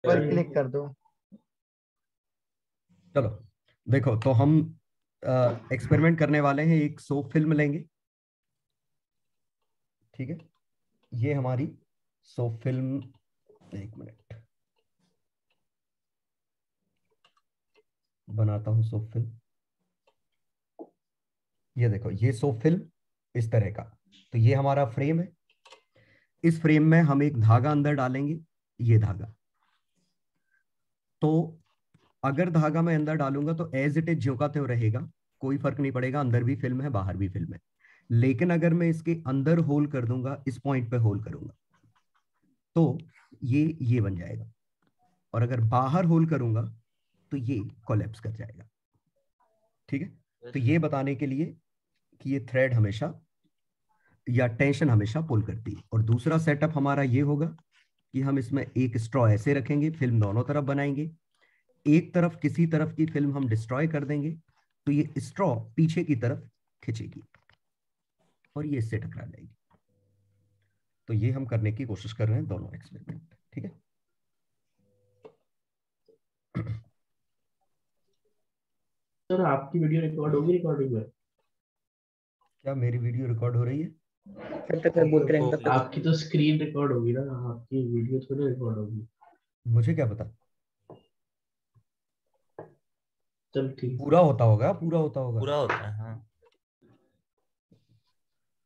पर क्लिक कर दो। चलो देखो, तो हम एक्सपेरिमेंट करने वाले हैं। एक सो फिल्म लेंगे, ठीक है। ये हमारी सो फिल्म, एक मिनट बनाता हूं सो फिल्म। ये देखो, ये सो फिल्म इस तरह का। तो ये हमारा फ्रेम है। इस फ्रेम में हम एक धागा अंदर डालेंगे, ये धागा। तो अगर धागा मैं अंदर डालूंगा तो एज इट इज ज्यों का त्यों रहेगा, कोई फर्क नहीं पड़ेगा, अंदर भी फिल्म है बाहर भी फिल्म है। लेकिन अगर मैं इसके अंदर होल कर दूंगा, इस पॉइंट पे होल करूंगा, तो ये बन जाएगा। और अगर बाहर होल करूंगा तो ये कोलैप्स कर जाएगा, ठीक है। तो ये बताने के लिए कि ये थ्रेड हमेशा या टेंशन हमेशा पुल करती है। और दूसरा सेटअप हमारा ये होगा कि हम इसमें एक स्ट्रॉ ऐसे रखेंगे, फिल्म दोनों तरफ बनाएंगे, एक तरफ किसी तरफ की फिल्म हम डिस्ट्रॉय कर देंगे, तो ये स्ट्रॉ पीछे की तरफ खिंचेगी और ये इससे टकरा जाएगी। तो ये हम करने की कोशिश कर रहे हैं दोनों एक्सपेरिमेंट, ठीक है। सर आपकी वीडियो रिकॉर्ड होगी रिकॉर्डिंग में? क्या मेरी वीडियो रिकॉर्ड हो रही है? जब तक मैं बोलते रहेंगे तब तक। आपकी तो स्क्रीन रिकॉर्ड होगी ना, आपकी वीडियो थोड़ी रिकॉर्ड होगी। मुझे क्या पता, चल ठीक। पूरा होता होगा, पूरा होता होगा। पूरा होता है हाँ।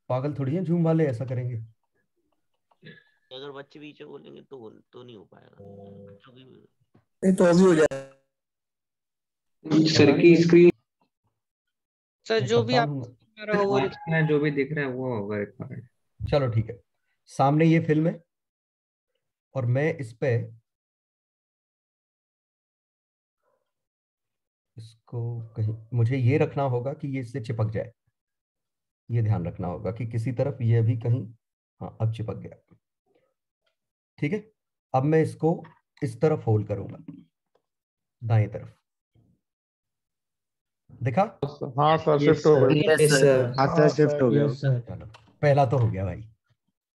पागल थोड़ी है जूम वाले ऐसा करेंगे। अगर बच्चे पीछे बोलेंगे तो नहीं हो पाएगा बच्चों की। नहीं तो अभी हो जाए सर की स्क्रीन। सर जो भी आप वो जो भी दिख रहा है वो होगा रिकॉर्ड। चलो ठीक है, सामने ये फिल्म है और मैं इस पे इसको कहीं मुझे ये रखना होगा कि ये इससे चिपक जाए। ये ध्यान रखना होगा कि किसी तरफ ये भी कहीं, हाँ अब चिपक गया, ठीक है। अब मैं इसको इस तरफ होल्ड करूंगा, दाएं तरफ। देखा? हाँ सर, शिफ्ट हो गई। यस सर, हाथ से शिफ्ट हो गया। चलो पहला तो हो गया भाई।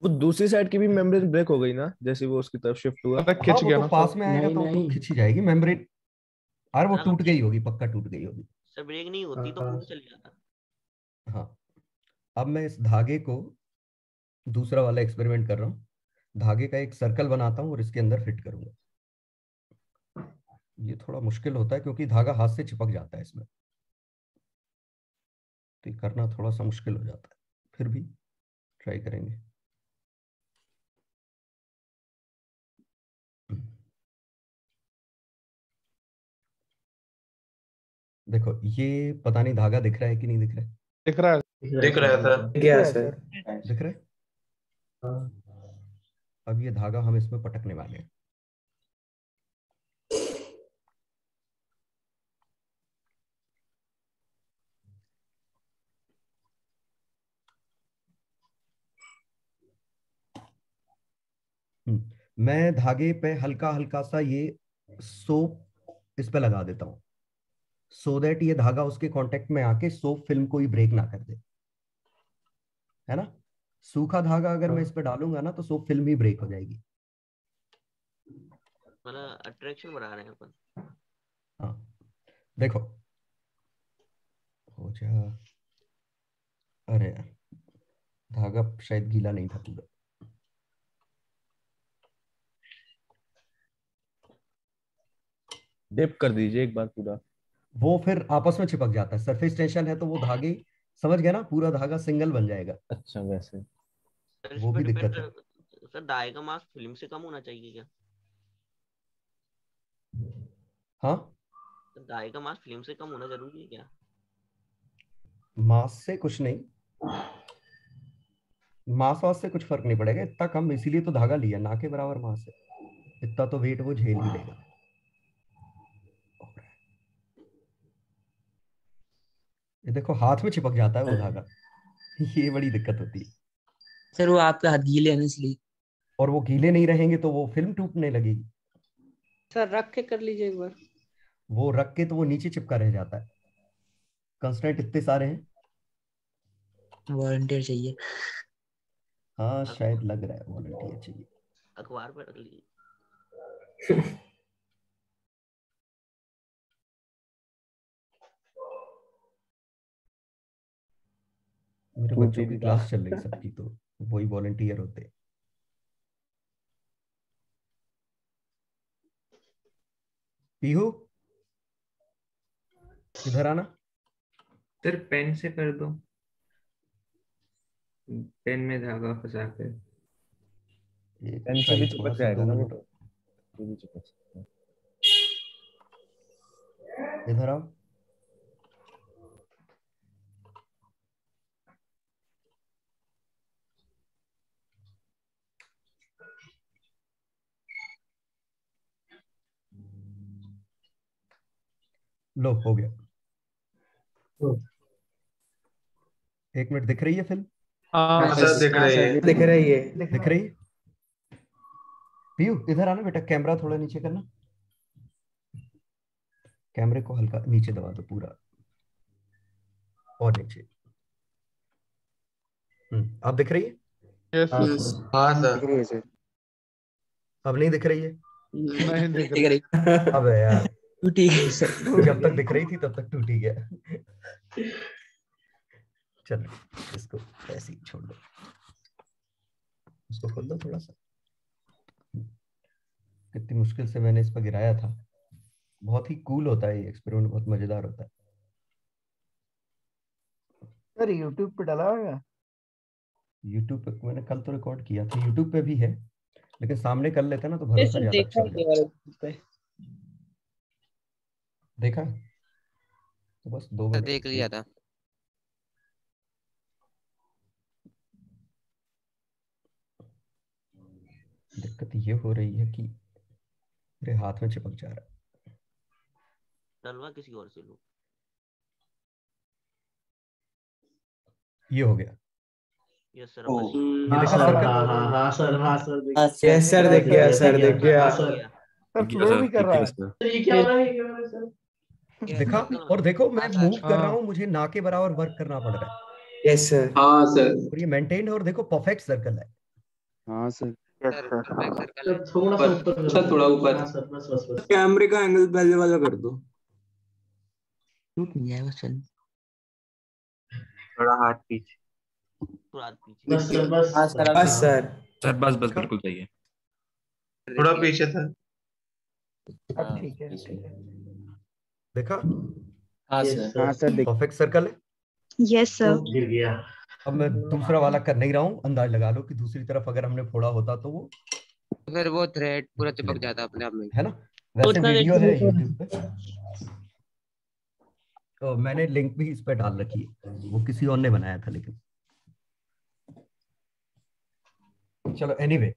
वो दूसरी साइड की भी मेम्ब्रेन ब्रेक हो गई ना, जैसे वो उसकी तरफ शिफ्ट हुआ। अरे हाँ खिंच वो गया तो ना पास सर। में आएगा तो खिंची जाएगी मेम्ब्रेन। अरे वो टूट गई होगी, पक्का टूट गई होगी। सर ब्रेक नहीं होती तो पूरा चल जाता। हाँ, अब मैं इस धागे को दूसरा वाला एक्सपेरिमेंट कर रहा हूँ। धागे का एक सर्कल बनाता हूँ और इसके अंदर फिट करूंगा। ये थोड़ा मुश्किल होता है क्योंकि धागा हाथ से चिपक जाता है इसमें, तो ये करना थोड़ा सा मुश्किल हो जाता है, फिर भी ट्राई करेंगे। देखो ये पता नहीं धागा दिख रहा है कि नहीं दिख रहा है। दिख रहा है। दिख रहा है सर। क्या सर? दिख रहा है। अब ये धागा हम इसमें पटकने वाले हैं। मैं धागे पे हल्का हल्का सा ये सोप इस पे लगा देता हूँ, सो दैट ये धागा उसके कांटेक्ट में आके सोप फिल्म को ही ब्रेक ना कर दे, है ना। सूखा धागा अगर मैं इस पे डालूंगा ना तो सोप फिल्म ही ब्रेक हो जाएगी। मतलब अट्रैक्शन बढ़ा रहे हैं अपन। हाँ देखो हो जा, अरे यार धागा शायद गीला नहीं था पूरा। डिप कर दीजिए एक बार पूरा। वो फिर आपस में चिपक जाता है, सरफेस टेंशन है तो वो धागे, समझ गया ना, पूरा धागा सिंगल बन जाएगा। अच्छा वैसे सर इस वो पे भी डिपेंड दिक्कत है। कर सर दाई का मास फिल्म से कम होना चाहिए क्या? हाँ, दाई का मास फिल्म से कम होना जरूरी है क्या? मास से कुछ नहीं, मास वास से कुछ फर्क नहीं पड़ेगा, इतना कम इसीलिए तो धागा लिया, ना के बराबर मास है, इतना तो वेट वो झेल ही लेगा। ये देखो हाथ में चिपक जाता है वो धागा, ये बड़ी दिक्कत होती है। सर वो आपके हाथ गीले हैं ना इसलिए। और वो गीले नहीं रहेंगे तो वो फिल्म टूटने लगेगी। सर रख के कर लीजिए एक बार। वो रख के तो वो नीचे चिपका रह जाता है, कंस्ट्रेंट इतने सारे हैं। वॉलंटियर चाहिए। हाँ शायद लग रहा है वॉलंटियर चाहिए। अखबार पे रख लीजिए। बच्चों की क्लास चल रही सबकी, तो वही वॉलंटियर होते। पीहू इधर आना। सर पेन से कर दो, पेन में धागा फंसा कर। पेन से भी चिपक जाएगा ना वो तो, ये भी चिपक सकता है। इधर आओ। लो हो गया। 1 मिनट, दिख रही है फिल्म? हाँ सर दिख रही है। दिख रही है। दिख रही है? पीयू इधर आना बेटा, कैमरा थोड़ा नीचे करना, कैमरे को हल्का नीचे दबा दो पूरा, और नीचे। अब दिख रही है? यस हाँ सर। दिख रही है सर। अब नहीं दिख रही है? नहीं दिख दिख रही। रही अब है यार, ठीक है सर। जब तक दिख रही थी तब तक टूट ही गया। चलो इसको ऐसे ही छोड़ दो, इसको खोल दो थोड़ा सा। कितनी मुश्किल से मैंने इस पर गिराया था। बहुत ही कूल होता है ये एक्सपेरिमेंट, बहुत मजेदार होता है। सर यूट्यूब पे डाला होगा? यूट्यूब पे मैंने कल तो रिकॉर्ड किया था, यूट्यूब पे भी है, लेकिन सामने कर लेते ना तो भरोसा ज्यादा देखा अच्छा हो है जाता। YouTube पे। देखा तो बस 2 मिनट देख लिया था। दिक्कत ये हो रही है कि मेरे हाथ में चिपक जा रहा है। डलवा किसी और से लो। ये हो गया। Yes sir. ये देखा सर्कल? हाँ सर, हाँ सर यस सर, दिख गया सर, दिख गया। सर फ्लो भी कर रहा है। ये क्या हो रहा है, ये क्या हो रहा है सर? देखा? और देखो मैं मूव कर रहा हूँ, मुझे ना के बराबर वर्क करना पड़ रहा है। Yes sir. हाँ सर। और ये मेंटेन है, और देखो परफेक्ट सर्कल है। हाँ सर। सर थोड़ा सा ऊपर सर थोड़ा ऊपर। हाँ सर, बस बस बस। कैमरे का एंगल पहले वाला कर दो, टूट नहीं जाएगा सर। थोड़ा हाथ पीछे। थोड़ा हाथ पीछे। बस सर, बस हाँ सर, बस सर। सर बस बस बिल्कुल सही है। थोड़ा पीछे था। अब ठीक है, ठीक है। देखा? हाँ सर, हाँ सर, दिख। परफेक्ट सर्कल है। Yes sir. गिर गया। अब मैं दूसरा वाला कर नहीं रहा हूँ, अंदाज लगा लो कि दूसरी तरफ अगर हमने फोड़ा होता तो वो, फिर वो थ्रेड पूरा चिपक जाता अपने आप में, है ना? वैसे उतना वीडियो है देखो। यूट्यूब पे, तो मैंने लिंक भी इस पे डाल रखी है, वो किसी और ने बनाया था लेकिन। चलो एनीवे,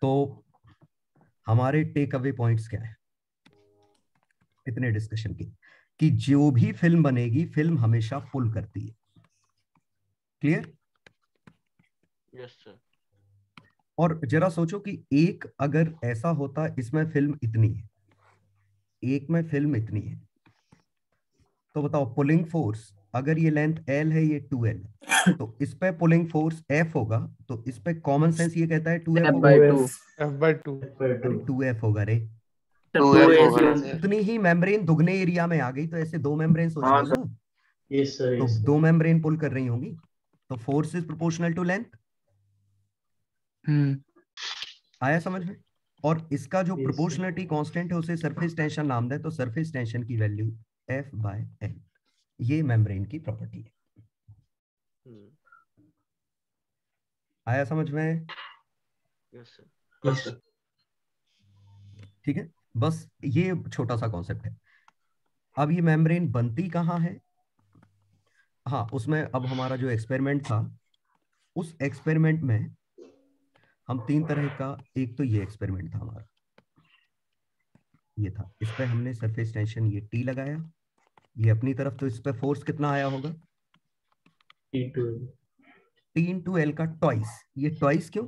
तो हमारे टेक अवे पॉइंट्स क्या है इतने डिस्कशन के, कि जो भी फिल्म बनेगी, फिल्म हमेशा पुल करती है। क्लियर? Yes sir. और जरा सोचो कि एक अगर ऐसा होता, इसमें फिल्म इतनी है, एक में फिल्म इतनी है, तो बताओ पुलिंग फोर्स, अगर ये लेंथ L है, ये 2L है, तो इस पे पुलिंग फोर्स F होगा, तो इस पे कॉमन सेंस ये कहता है 2F होगा। F/2 2F होगा रे। उतनी ही मेम्ब्रेन दुगने एरिया में आ गई, तो ऐसे 2 मेम्ब्रेन सोच लो ना, यस सर, तो 2 मेम्ब्रेन पुल कर रही होंगी, तो force is proportional to length. आया समझ में? और इसका जो प्रोपोर्शनलिटी कांस्टेंट है उसे सरफेस टेंशन नाम दें, तो सरफेस टेंशन की वैल्यू F/L, ये मेम्ब्रेन की प्रॉपर्टी है। आया समझ में? Yes sir. ठीक है, बस ये छोटा सा कॉन्सेप्ट है। अब ये मेम्ब्रेन बनती कहाँ है? हाँ, उसमें अब हमारा जो एक्सपेरिमेंट था, उस एक्सपेरिमेंट में हम 3 तरह का, एक तो ये एक्सपेरिमेंट था हमारा, ये था, इस पे हमने सरफेस टेंशन ये T लगाया, ये अपनी तरफ, तो इस पे फोर्स कितना आया होगा? T into L का ट्वाइस। ये ट्वाइस क्यों?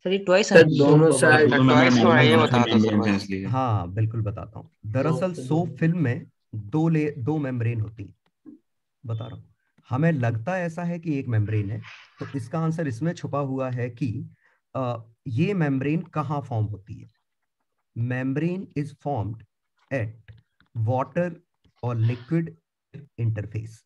सर ये ट्वाइस है दोनों साइड। ट्वाइस तो है, ये बताता हूँ। हाँ बिल्कुल बताता हूँ। दरअसल सोप फिल्म में दो मेम्ब्रेन होती है, बता रहा हूँ। हमें लगता ऐसा है कि एक मेम्ब्रेन है, तो इसका आंसर इसमें छुपा हुआ है कि ये मेम्ब्रेन कहाँ फॉर्म होती है। Membrane is formed at water और लिक्विड इंटरफेस।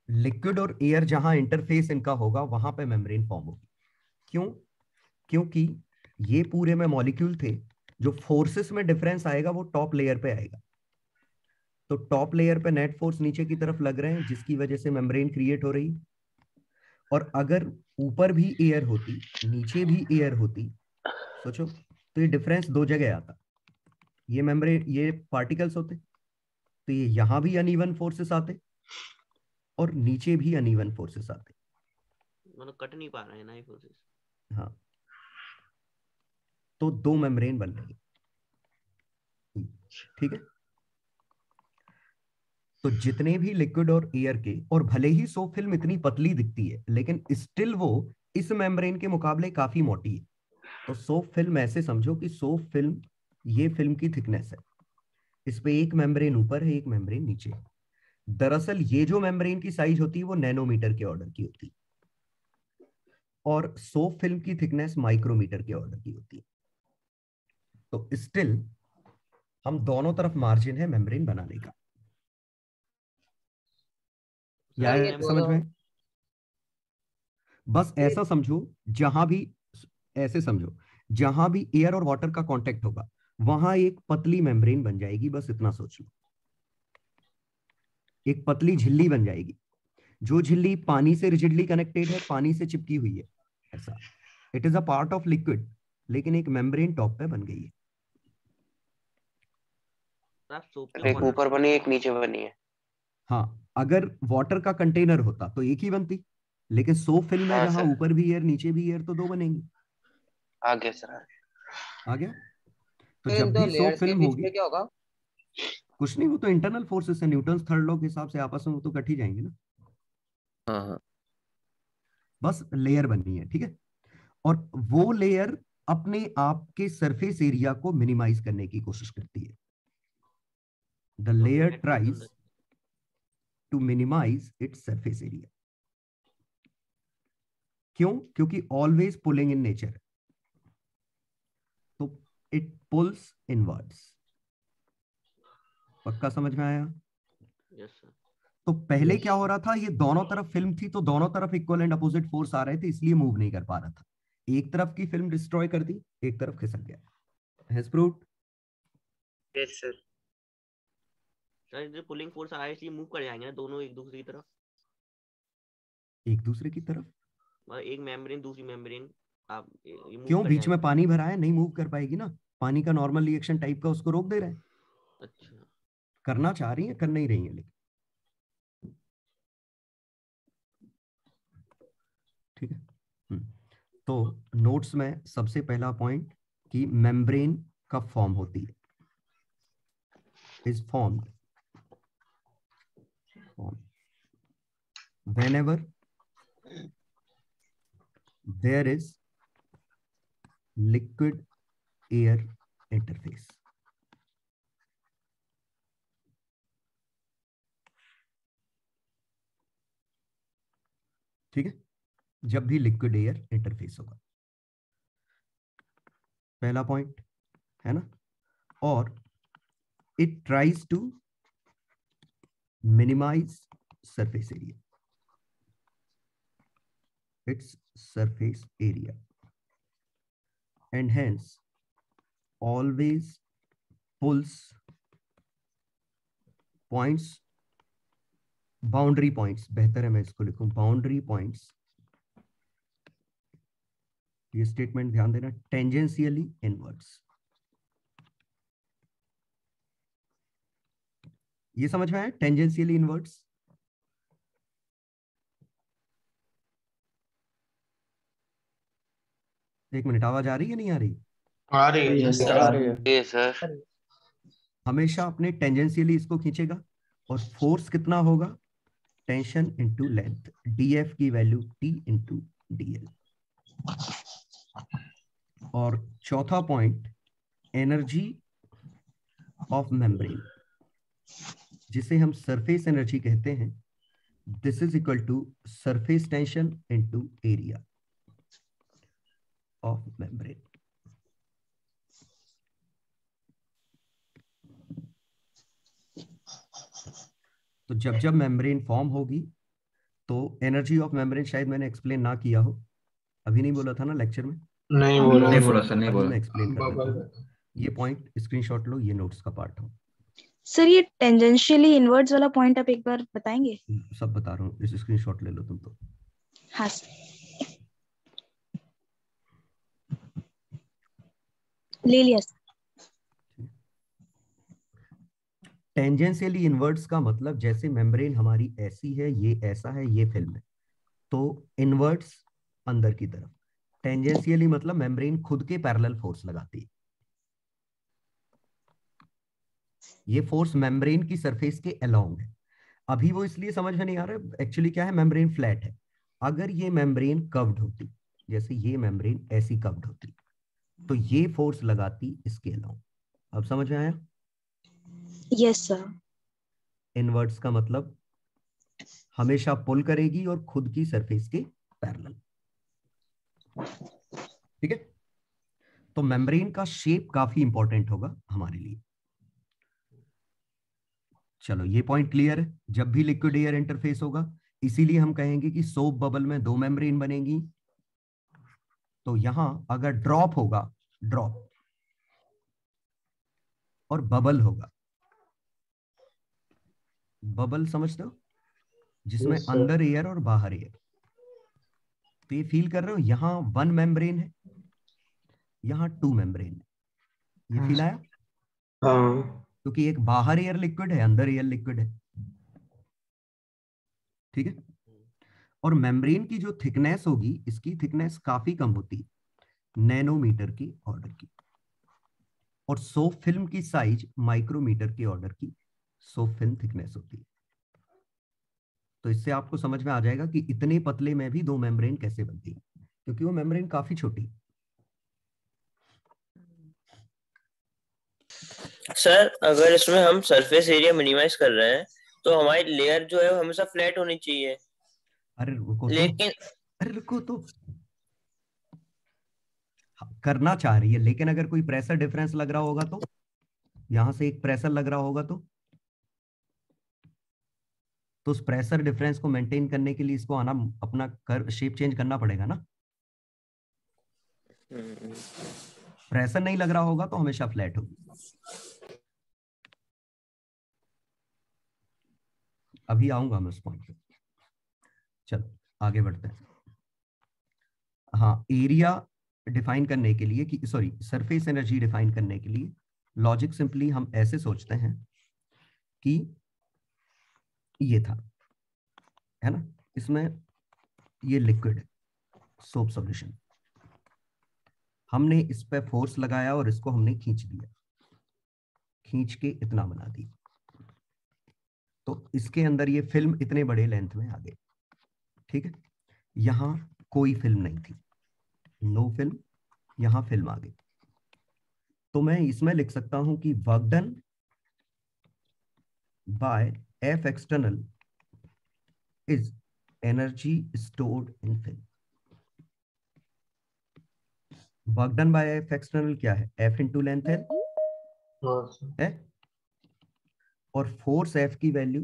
लिक्विड और एयर जहां इंटरफेस इनका होगा वहां पे मेम्ब्रेन फॉर्म होगी। क्यों? क्योंकि ये पूरे में मॉलिक्यूल थे, जो फोर्सेस में डिफरेंस आएगा वो टॉप लेयर पे आएगा। तो टॉप लेयर पे नेट फोर्स नीचे की तरफ लग रहे हैं, जिसकी वजह से मेम्ब्रेन क्रिएट हो रही। और अगर ऊपर भी एयर होती, नीचे भी एयर होती, सोचो, तो ये डिफरेंस दो जगह आता। ये मेम्ब्रेन, ये पार्टिकल्स होते, तो ये यहां भी अनइवन फोर्सेस आते और नीचे भी अनइवन फोर्सेस आते। मतलब कट नहीं पा रहे हैं ना ये फोर्सेस। हाँ, तो दो मेम्ब्रेन बन रही है। ठीक है। तो जितने भी लिक्विड और एयर के, और भले ही सोप फिल्म इतनी पतली दिखती है, लेकिन स्टिल वो इस मेम्ब्रेन के मुकाबले काफी मोटी है। तो सोप फिल्म ऐसे समझो कि सोप फिल्म ये फिल्म की थिकनेस है, इस पे एक मेम्ब्रेन ऊपर है, एक मेम्ब्रेन नीचे है। दरअसल ये जो मेम्ब्रेन की साइज होती है वो नैनोमीटर के ऑर्डर की होती है, और सोप फिल्म की थिकनेस माइक्रोमीटर के ऑर्डर की होती है। तो स्टिल हम दोनों तरफ मार्जिन है मेम्ब्रेन बनाने का। यार समझ में? बस ऐसा समझो, जहां भी, ऐसे समझो, जहां भी एयर और वाटर का कांटेक्ट होगा वहां एक पतली मेम्ब्रेन बन जाएगी। बस इतना सोच लो, एक पतली झिल्ली बन जाएगी। जो झिल्ली पानी से रिजिडली कनेक्टेड है, पानी से चिपकी हुई है, ऐसा it is a part of liquid, लेकिन एक मेम्ब्रेन टॉप पे बन गई है। एक ऊपर बनी एक नीचे बनी है। हाँ, अगर वाटर का कंटेनर होता तो एक ही बनती, लेकिन सोप फिल्म है जहां ऊपर भी एयर नीचे भी एयर, तो दो बनेंगी। आगे सर, आ गया? तो इन जब दो भी सोप लेयर्स के फिल्म बीच होगी, में क्या होगा? कुछ नहीं, वो तो इंटरनल फोर्सेस है, न्यूटन थर्ड लॉ के हिसाब से आपस में वो तो कट ही जाएंगे ना। हाँ। बस लेयर बननी है, ठीक है। और वो लेयर अपने आप के सरफेस एरिया को मिनिमाइज करने की कोशिश करती है। The layer tries to minimise its surface area. क्यों? क्योंकि ऑलवेज पुलिंग इन नेचर, तो इट पुल्स इनवर्ड्स। पक्का समझ में आया? Yes sir. तो पहले क्या हो रहा था, ये दोनों तरफ फिल्म थी, तो दोनों तरफ इक्वल एंड अपोजिट फोर्स आ रहे थे, इसलिए मूव नहीं कर पा रहा था। एक तरफ की फिल्म डिस्ट्रॉय कर दी, एक तरफ खिसक गया। Has proved? Yes sir. Sir जो पुलिंग फोर्स आ रहा है इसलिए मूव कर जाएंगे ना दोनों एक दूसरे की तरफ। एक दूसरे की तरफ? मतलब एक मेम्ब्रेन दूसरी मेम्ब्रेन आप ये मूव क्यों? कर बीच में जाएंगे। पानी भरा है, नहीं मूव कर पाएगी ना। पानी का नॉर्मल रिएक्शन टाइप का, उसको रोक दे रहे हैं। अच्छा, करना चाह रही है, कर नहीं रही है, लेकिन ठीक है। तो नोट्स में सबसे पहला पॉइंट कि मेम्ब्रेन कब फॉर्म होती है, is formed whenever there is liquid air interface। ठीक है, जब भी लिक्विड एयर इंटरफेस होगा, पहला पॉइंट है ना। और it tries to minimise surface area, its surface area, and hence always pulls points, boundary points, बेहतर है मैं इसको लिखूं बाउंड्री पॉइंट्स। ये स्टेटमेंट ध्यान देना, टेंजेंशियली इनवर्ड्स। ये समझ में आया, टेंजेंशियली इनवर्ड्स? एक मिनट, आवाज आ रही है नहीं आ रही? आ रही है सर। हमेशा अपने टेंजेंशियली इसको खींचेगा, और फोर्स कितना होगा, टेंशन इंटू लेंथ, डीएफ की वैल्यू टी इंटू डीएल। और चौथा पॉइंट, एनर्जी ऑफ मेम्ब्रेन, जिसे हम सरफेस एनर्जी कहते हैं, this is equal to surface tension into area of membrane. तो जब जब मेम्ब्रेन फॉर्म होगी तो एनर्जी ऑफ मेम्ब्रेन शायद मैंने एक्सप्लेन ना किया हो, अभी नहीं बोला था ना लेक्चर में? नहीं बोला नहीं बोला सर, नहीं अभी बोला। मैं एक्सप्लेन कर देता बबल हूँ। ये पॉइंट स्क्रीनशॉट लो, ये नोट्स का पार्ट हो। सर ये टेंजेंशियली इनवर्ट्स वाला पॉइंट आप एक बार बताएंगे? सब बता रहा हूँ, इस स्क्रीनशॉट ले लो तुम तो। हाँ सर, ले लिया सर। टेंजेंशियली इनवर्ट्स का मतलब जैसे मेम्ब्रेन हमारी ऐसी है, ये ऐसा है, ये फिल्म है, तो इनवर्ट्स अंदर की तरफ। टेंजेंशियली मतलब मेम्ब्रेन खुद के पैरेलल फोर्स लगाती है। ये फोर्स मेम्ब्रेन की सरफेस के अलोंग है। अभी वो इसलिए समझ में नहीं आ रहा, एक्चुअली क्या है, मेम्ब्रेन फ्लैट है। अगर ये मेम्ब्रेन कर्व्ड होती, जैसे ये मेम्ब्रेन ऐसी कर्व्ड होती, तो ये फोर्स लगाती इसके अलोंग। अब समझ में आया? Yes sir. इनवर्ट्स का मतलब हमेशा पुल करेगी और खुद की सरफेस के पैरेलल। ठीक है, तो मेम्ब्रेन का शेप काफी इंपॉर्टेंट होगा हमारे लिए। चलो ये पॉइंट क्लियर है। जब भी लिक्विड एयर इंटरफेस होगा, इसीलिए हम कहेंगे कि सोप बबल में 2 मेम्ब्रेन बनेगी। तो यहां अगर ड्रॉप होगा, ड्रॉप, और बबल होगा, बबल समझते हो, जिसमें Yes, sir. अंदर एयर और बाहर एयर। तो ये फील कर रहे हो, यहां 1 मेम्ब्रेन है, यहां 2 मेम्ब्रेन है। ये फील आया? हाँ क्योंकि एक बाहर एयर लिक्विड है, अंदर एयर लिक्विड है। ठीक है, और मेम्ब्रेन की जो थिकनेस होगी, इसकी थिकनेस काफी कम होती है, नैनोमीटर की ऑर्डर की। और सोप फिल्म की साइज माइक्रोमीटर के ऑर्डर की सोप फिल्म थिकनेस होती है। तो इससे आपको समझ में आ जाएगा कि इतने पतले में भी 2 मेम्ब्रेन कैसे बनती है, क्योंकि वो मेम्ब्रेन काफी छोटी। सर अगर इसमें हम सरफेस एरिया मिनिमाइज कर रहे हैं तो हमारी लेयर जो है वो हमेशा फ्लैट होनी चाहिए। अरे रुको तो, लेकिन अरे रुको तो, करना चाह रही है, लेकिन अगर कोई प्रेशर डिफरेंस लग रहा होगा तो, यहां से एक प्रेशर लग रहा होगा तो उस प्रेशर डिफरेंस को मेंटेन करने के लिए इसको आना, अपना कर शेप चेंज करना पड़ेगा ना। प्रेशर नहीं लग रहा होगा तो हमेशा फ्लैट होगी। अभी आऊंगा मैं उस पॉइंट पे। चलो आगे बढ़ते हैं। हाँ, एरिया डिफाइन करने के लिए, कि सॉरी, सरफेस एनर्जी डिफाइन करने के लिए लॉजिक सिंपली हम ऐसे सोचते हैं कि ये था, है ना, इसमें ये लिक्विड है, सोप सॉल्यूशन, हमने इस पे फोर्स लगाया और इसको हमने खींच दिया, खींच के इतना बना दी, तो इसके अंदर ये फिल्म इतने बड़े लेंथ में आ गई। ठीक है, यहां कोई फिल्म नहीं थी, नो फिल्म, यहां फिल्म आ गई। तो मैं इसमें लिख सकता हूं कि work done by F external is energy stored in film. Work done by F external क्या है? एफ इंटू लेंथ है, और फोर्स एफ की वैल्यू,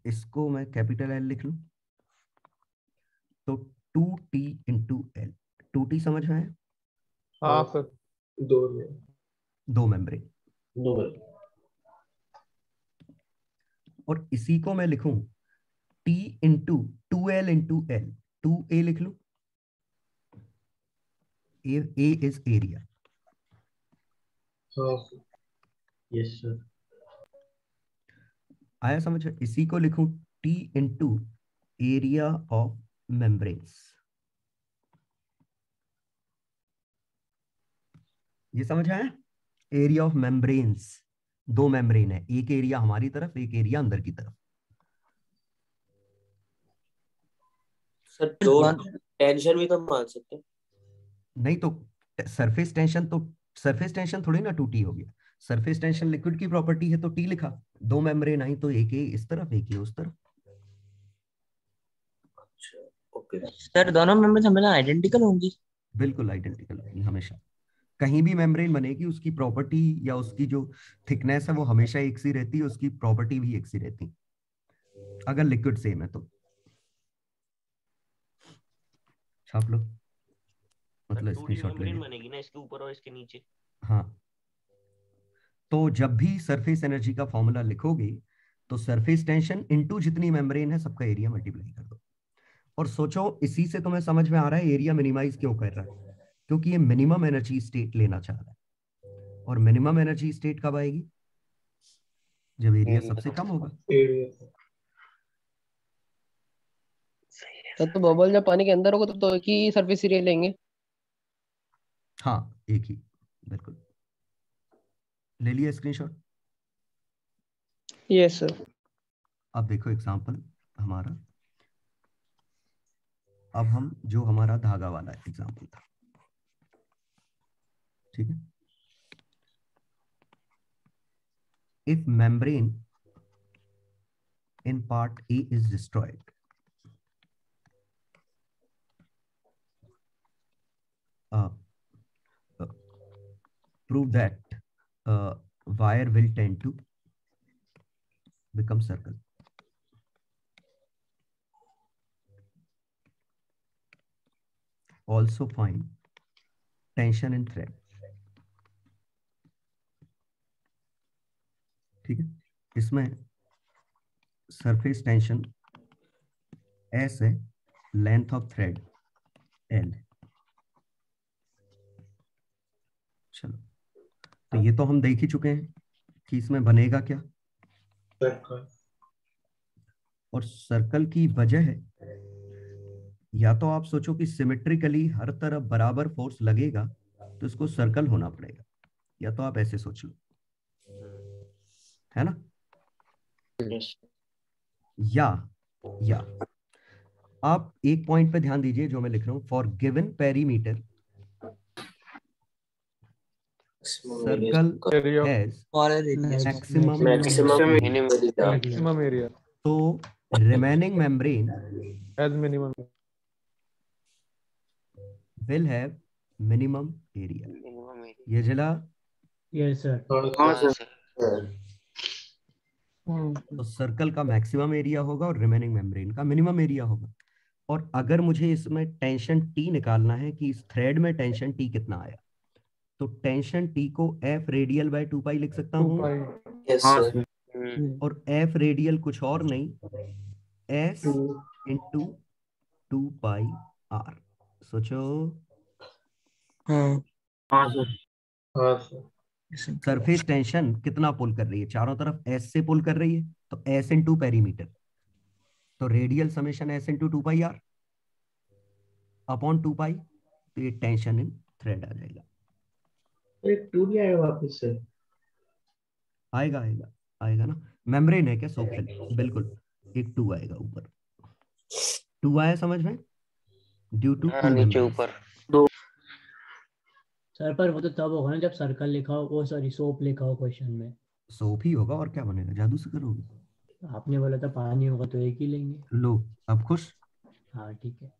इसको मैं कैपिटल एल लिख लूं, तो 2t इंटू एल। 2t समझ में है? हाँ सर। 2 मेम्ब्रेन। और इसी को मैं लिखूं t into 2l into L, 2a लिख लूं, a is area. Yes sir. आया समझ? इसी को लिखूं t into area of membranes. ये समझ आया? एरिया ऑफ मेम्ब्रेन्स, 2 मेम्ब्रेन है, एक एरिया हमारी तरफ, एक एरिया अंदर की तरफ। सर दो टेंशन भी तो मान सकते हैं। नहीं तो सरफेस टेंशन थोड़ी ना 2t हो गया। सरफेस टेंशन लिक्विड की प्रॉपर्टी है तो t लिखा, 2 मेम्ब्रेन आई तो एक इस तरफ, एक उस तरफ। ओके सर, दोनों मेंबर्स हमेशा आइडेंटिकल होंगी? बिल्कुल आइडेंटिकल होंगी हमेशा, कहीं भी मेम्ब्रेन बनेगी उसकी प्रॉपर्टी या उसकी जो थिकनेस है वो हमेशा एक सी रहती है, उसकी प्रॉपर्टी भी एक सी रहती है अगर लिक्विड सेम है तो। छाप लो, मतलब स्क्रीनशॉट ले लो। बनेगी ना इसके ऊपर और इसके नीचे। हाँ, तो जब भी सरफेस एनर्जी का फॉर्मूला लिखोगे तो सरफेस टेंशन इनटू जितनी मेम्ब्रेन है सबका एरिया मल्टीप्लाई कर दो। और सोचो, इसी से तुम्हें समझ में आ रहा है एरिया मिनिमाइज क्यों कर रहा है, क्योंकि ये मिनिमम एनर्जी स्टेट लेना चाह रहा है। और मिनिमम एनर्जी स्टेट कब आएगी? जब एरिया सबसे कम होगा। तो बबल जब पानी के अंदर होगा तो एक ही सरफेस एरिया लेंगे। हाँ, एक ही, बिल्कुल। ले लिया स्क्रीनशॉट? Yes sir. अब देखो एग्जांपल हमारा, अब हम जो हमारा धागा वाला एग्जांपल था, ठीक है। If membrane in part A is destroyed, prove that wire will tend to become circle. Also find tension in thread. ठीक है, इसमें सरफेस टेंशन S है, लेंथ ऑफ थ्रेड L। चलो, तो ये तो हम देख ही चुके हैं कि इसमें बनेगा क्या, और सर्कल की वजह है, या तो आप सोचो कि सिमेट्रिकली हर तरफ बराबर फोर्स लगेगा तो इसको सर्कल होना पड़ेगा, या तो आप ऐसे सोच लो, है ना। या आप एक पॉइंट पे ध्यान दीजिए जो मैं लिख रहा हूं, for given perimeter circle has maximum area, तो remaining membrane as minimum will have minimum area. ये जिला यस सर। तो सर्कल का मैक्सिमम एरिया होगा और रिमेनिंग मेम्ब्रेन का मिनिमम एरिया होगा। और अगर मुझे इसमें टेंशन T निकालना है कि इस थ्रेड में टेंशन T कितना आया, तो टेंशन T को F रेडियल बाय 2 पाई लिख सकता हूँ। और F रेडियल कुछ और नहीं, S इंटू 2 पाई R। सोचो। सरफेस टेंशन कितना पुल कर रही है, चारों तरफ S से पुल कर रही है, तो S इंटू पेरीमीटर, तो रेडियल समेशन S इंटू 2 पाई R अपॉन 2 पाई, तो ये टेंशन इन थ्रेड आ जाएगा। एक 2 नहीं आएगा वापस से? आएगा आएगा आएगा ना, मेम्ब्रेन है क्या सोफिल, बिल्कुल एक 2 आएगा ऊपर। 2 आया समझ में, ड्यू टू नीचे ऊपर 2। सर पर वो तो तब होगा ना जब सर्कल लिखा हो, वो सॉरी सोप लिखा हो क्वेश्चन में। सोप ही होगा और क्या बनेगा, जादू से करोगे। आपने बोला था पानी होगा तो एक ही लेंगे। लो अब खुश। हाँ ठीक है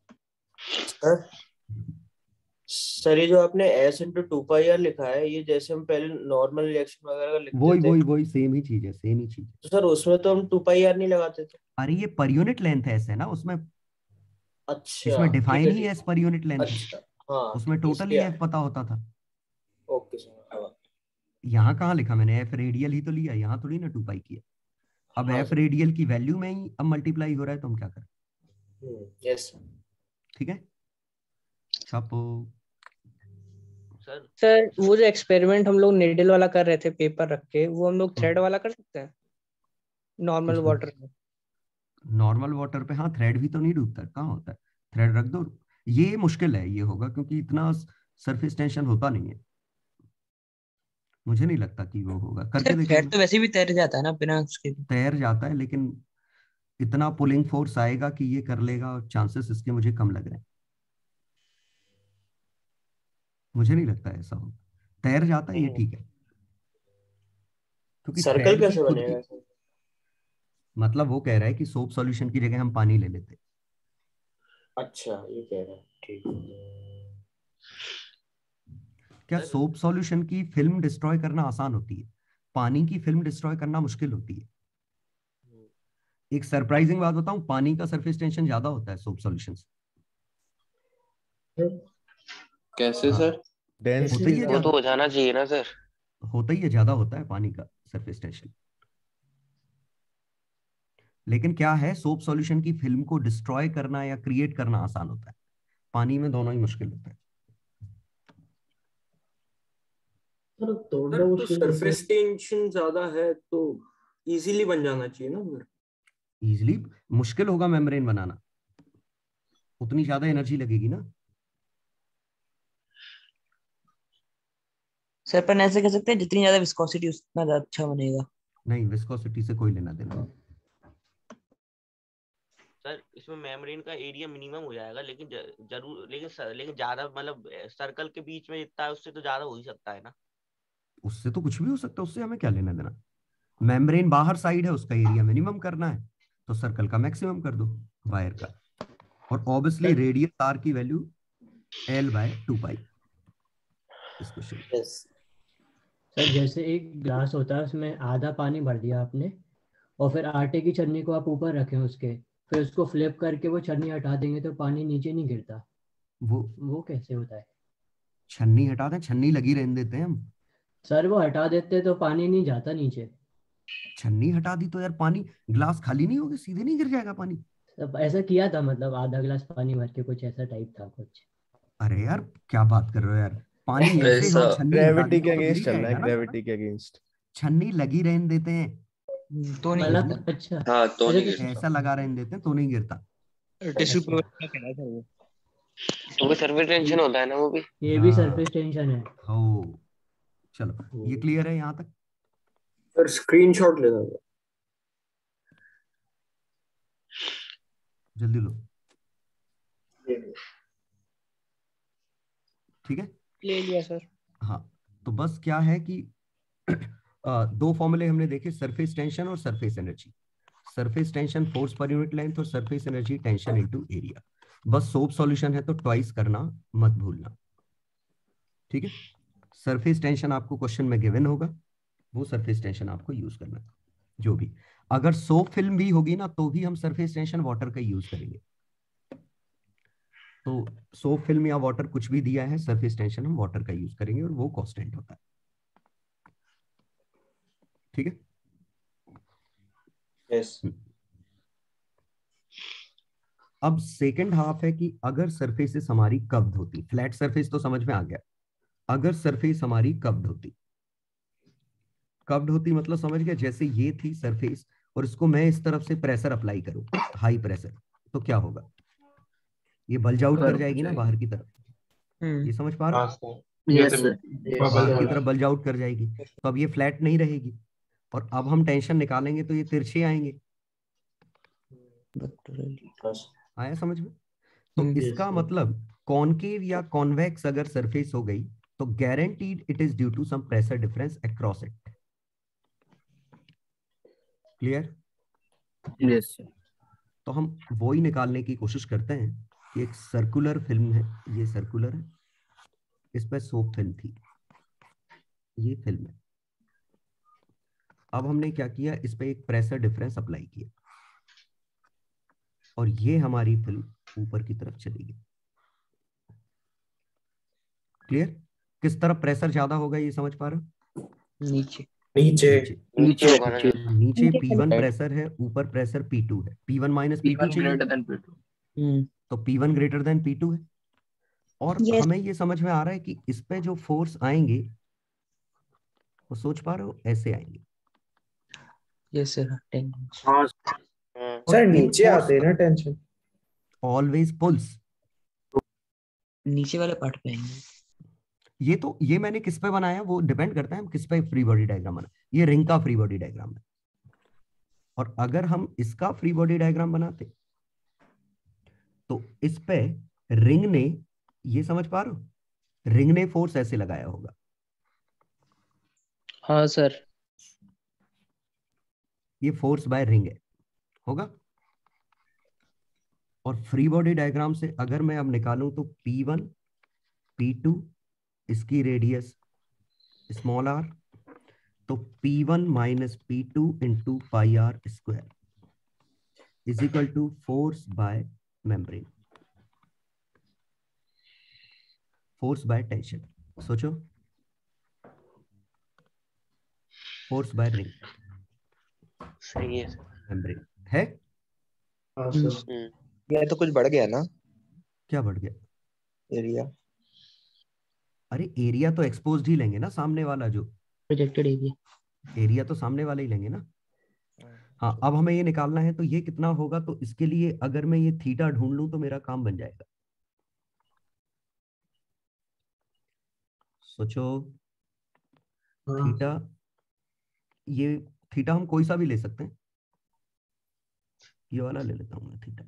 सर। ये जो आपने S इंटू 2 पाई R लिखा है, ये जैसे हम पहले नॉर्मल रिएक्शन वगैरह का लिखते थे, वही सेम ही चीज है, सेम ही चीज। तो सर उसमें तो हम 2 पाई R नहीं लगाते थे। अरे ये पर यूनिट लेंथ है ऐसे ना उसमें। अच्छा, इसमें डिफाइन ही एस पर यूनिट लेंथ है। अच्छा, हाँ, उसमें टोटल ही एफ पता होता था। Okay sir. यहाँ कहाँ लिखा मैंने, एफ रेडियल ही तो लिया, यहाँ थोड़ी ना 2 पाई किया। अब एफ रेडियल की वैल्यू में ही अब मल्टीप्लाई हो रहा है, तो हम क्या करें। यस ठीक है, छापो। सर वो जो एक्सपेरिमेंट हम लोग नीडल वाला कर रहे थे पेपर रख के, वो हम लोग थ्रेड वाला कर सकते हैं नॉर्मल वाटर में? नॉर्मल वाटर पे हाँ, थ्रेड भी तो नहीं डूबता, कहाँ होता है, थ्रेड रख दो। ये मुश्किल है, ये होगा क्योंकि इतना सरफेस टेंशन होता नहीं है, मुझे नहीं लगता कि वो होगा। करके देखो। थ्रेड तो वैसे भी तैर जाता है ना बिना उसके। तैर जाता है, लेकिन इतना पुलिंग फोर्स आएगा कि ये कर लेगा, और चांसेस इसके मुझे कम लग रहे हैं। मुझे नहीं लगता ऐसा हो, तैर जाता है ये ठीक है, क्योंकि सर्कल कैसे बनेगा? मतलब वो कह रहा है कि सोप सॉल्यूशन की जगह हम पानी ले लेते। अच्छा, ये कह रहा है, ठीक है। क्या सोप सॉल्यूशन की फिल्म डिस्ट्रॉय करना आसान होती है? पानी की फिल्म डिस्ट्रॉय करना मुश्किल होती है। एक सरप्राइजिंग बात बताऊं, पानी का सरफेस टेंशन ज्यादा होता है सोप सॉल्यूशन से। कैसे सर? होता ही डेंसिटी है वो तो ज्यादा, हो जाना चाहिए ना सर। होता ही है, ज्यादा होता है पानी का सरफेस टेंशन। लेकिन क्या है, सोप सॉल्यूशन की फिल्म को डिस्ट्रॉय करना या क्रिएट करना आसान होता है, पानी में दोनों ही मुश्किल होता है। सर तो सरफेस टेंशन ज्यादा है तो इजीली बन जाना चाहिए ना फिर। इजीली मुश्किल होगा मेम्ब्रेन बनाना, उतनी ज्यादा एनर्जी लगेगी ना। सर पर ऐसे कह सकते हैं जितनी ज्यादा विस्कोसिटी उतना ज्यादा अच्छा बनेगा। नहीं, विस्कोसिटी से कोई लेना देना नहीं। सर इसमें मेम्ब्रेन का एरिया मिनिमम हो जाएगा, लेकिन जरूर लेकिन ज्यादा मतलब सर्कल के बीच में जितना है उससे तो ज्यादा हो ही सकता है ना। उससे तो कुछ भी हो सकता है, उससे हमें क्या लेना देना। मेम्ब्रेन बाहर साइड है, उसका एरिया मिनिमम करना है तो सर्कल का मैक्सिमम कर दो, वायर का। और ऑब्वियसली रेडियस आर की वैल्यू L/2 पाई इस क्वेश्चन। सर जैसे एक ग्लास होता है उसमें आधा पानी भर दिया आपने और फिर आटे की छन्नी को आप ऊपर रखें उसके, फिर उसको फ्लिप करके वो छन्नी हटा देंगे तो पानी नीचे नहीं गिरता, वो कैसे होता है? छन्नी हटा दें, छन्नी लगी रहने देते हैं हम। सर वो हटा देते तो पानी नहीं जाता नीचे। छन्नी हटा दी तो यार पानी, ग्लास खाली नहीं होगी, सीधे नहीं गिर जाएगा पानी। तब ऐसा किया था, मतलब आधा गिलास पानी भर के कुछ ऐसा टाइप था कुछ। अरे यार क्या बात कर रहे हो यार, पानी ऐसे ऐसा हो, छन्नी हटा ग्रेविटी दी के तो गिर ही अगेंस्ट चल रहा है, जाएगा ना। ग्रेविटी के अगेंस्ट। छन्नी लगी रहने देते हैं तो नहीं मतलब गिरता। अच्छा, हाँ तो नहीं अच्छा, गिरता। ऐसा लगा रहने देते हैं तो नहीं गिरता। टिश्यू पेपर का कहना है सर वो। तो वो सर्फेस टेंशन होता है ना वो भी। ये भी सरफेस टेंशन है। हो चलो, ये क्लियर है यहाँ तक? सर स्क्रीनशॉट लेना था। जल्दी लो, ठीक है। ले लिया सर। हाँ, तो बस क्या है कि दो फॉर्मूले हमने देखे, सरफेस टेंशन और surface energy. Surface tension force per unit length और surface energy tension into area. बस सोप सॉल्यूशन है तो ट्वाइस करना मत भूलना, ठीक है। सरफेस टेंशन आपको क्वेश्चन में गिवन होगा, वो सरफेस टेंशन आपको यूज करना है। जो भी, अगर सोप फिल्म भी होगी ना तो भी हम सरफेस टेंशन वाटर का यूज करेंगे। तो सोप फिल्म या वाटर कुछ भी दिया है, सरफेस टेंशन हम वाटर का यूज करेंगे और वो कांस्टेंट होता है, ठीक है। यस। अब सेकंड हाफ है कि अगर सरफेसेस हमारी कव्ड होती, फ्लैट सरफेस तो समझ में आ गया, अगर सरफेस हमारी कव्ड होती, कव्ड होती मतलब समझ गया, जैसे ये थी सरफेस और इसको मैं इस तरफ से प्रेशर अप्लाई करूं, हाई प्रेशर, तो क्या होगा, ये बल्ज आउट कर जाएगी ना बाहर की तरफ। ये समझ पा रहे हो? बाहर की तरफ बल्ज आउट कर जाएगी, तो अब ये फ्लैट नहीं रहेगी और अब हम टेंशन निकालेंगे तो ये तिरछे आएंगे। आया समझ में? तो इसका मतलब कॉनकेव या कॉन्वेक्स अगर सरफेस हो गई तो guaranteed it is due to some pressure difference across it. Clear? Yes. तो हम वो ही निकालने की कोशिश करते हैं कि एक सर्कुलर फिल्म है, ये सर्कुलर है, इस पर सोप फिल्म थी, ये फिल्म है। अब हमने क्या किया, इस पे एक प्रेशर डिफरेंस अप्लाई किया और ये हमारी फिल्म ऊपर की तरफ चली गई। क्लियर? किस तरफ प्रेशर ज्यादा होगा ये समझ पा रहे हो? नीचे नीचे नीचे होगा ना। नीचे P1 प्रेशर है, ऊपर प्रेशर P2 है। P1 माइनस P2 चाहिए, तो P1 ग्रेटर देन P2 है। और Yes. हमें ये समझ में आ रहा है कि इस पे जो फोर्स आएंगे वो सोच पा रहे हो ऐसे आएंगे। Yes sir. हाँ सर, नीचे आते हैं ना टेंशन। ऑलवेज पुल्स नीचे वाले पार्ट पे आएंगे। ये मैंने किस पे बनाया, वो डिपेंड करता है हम किस पे फ्री बॉडी डायग्राम बना। ये रिंग का फ्री बॉडी डायग्राम है, और अगर हम इसका फ्री बॉडी डायग्राम बनाते तो इस पे रिंग ने, ये समझ पा रहे हो, रिंग ने फोर्स ऐसे लगाया होगा। हाँ सर। ये फोर्स बाय रिंग है, होगा। और फ्री बॉडी डायग्राम से अगर मैं अब निकालूं तो P1 P2 इसकी रेडियस स्मॉल आर, तो P1 minus P2 into pi R square is equal to force by membrane, force by tension. सोचो, फोर्स बाय रिंग, सही है मेम्ब्रेन है। हाँ सर। यार तो कुछ बढ़ गया ना? क्या बढ़ गया? एरिया। अरे एरिया तो एक्सपोज्ड ही लेंगे ना, सामने वाला जो प्रोजेक्टेड एरिया तो सामने वाला ही लेंगे ना। हाँ, अब हमें ये निकालना है, तो ये कितना होगा, तो इसके लिए अगर मैं ये थीटा ढूंढ लूं तो मेरा काम बन जाएगा। सोचो, थीटा, ये थीटा हम कोई सा भी ले सकते हैं, ये वाला ले लेता हूं मैं थीटा,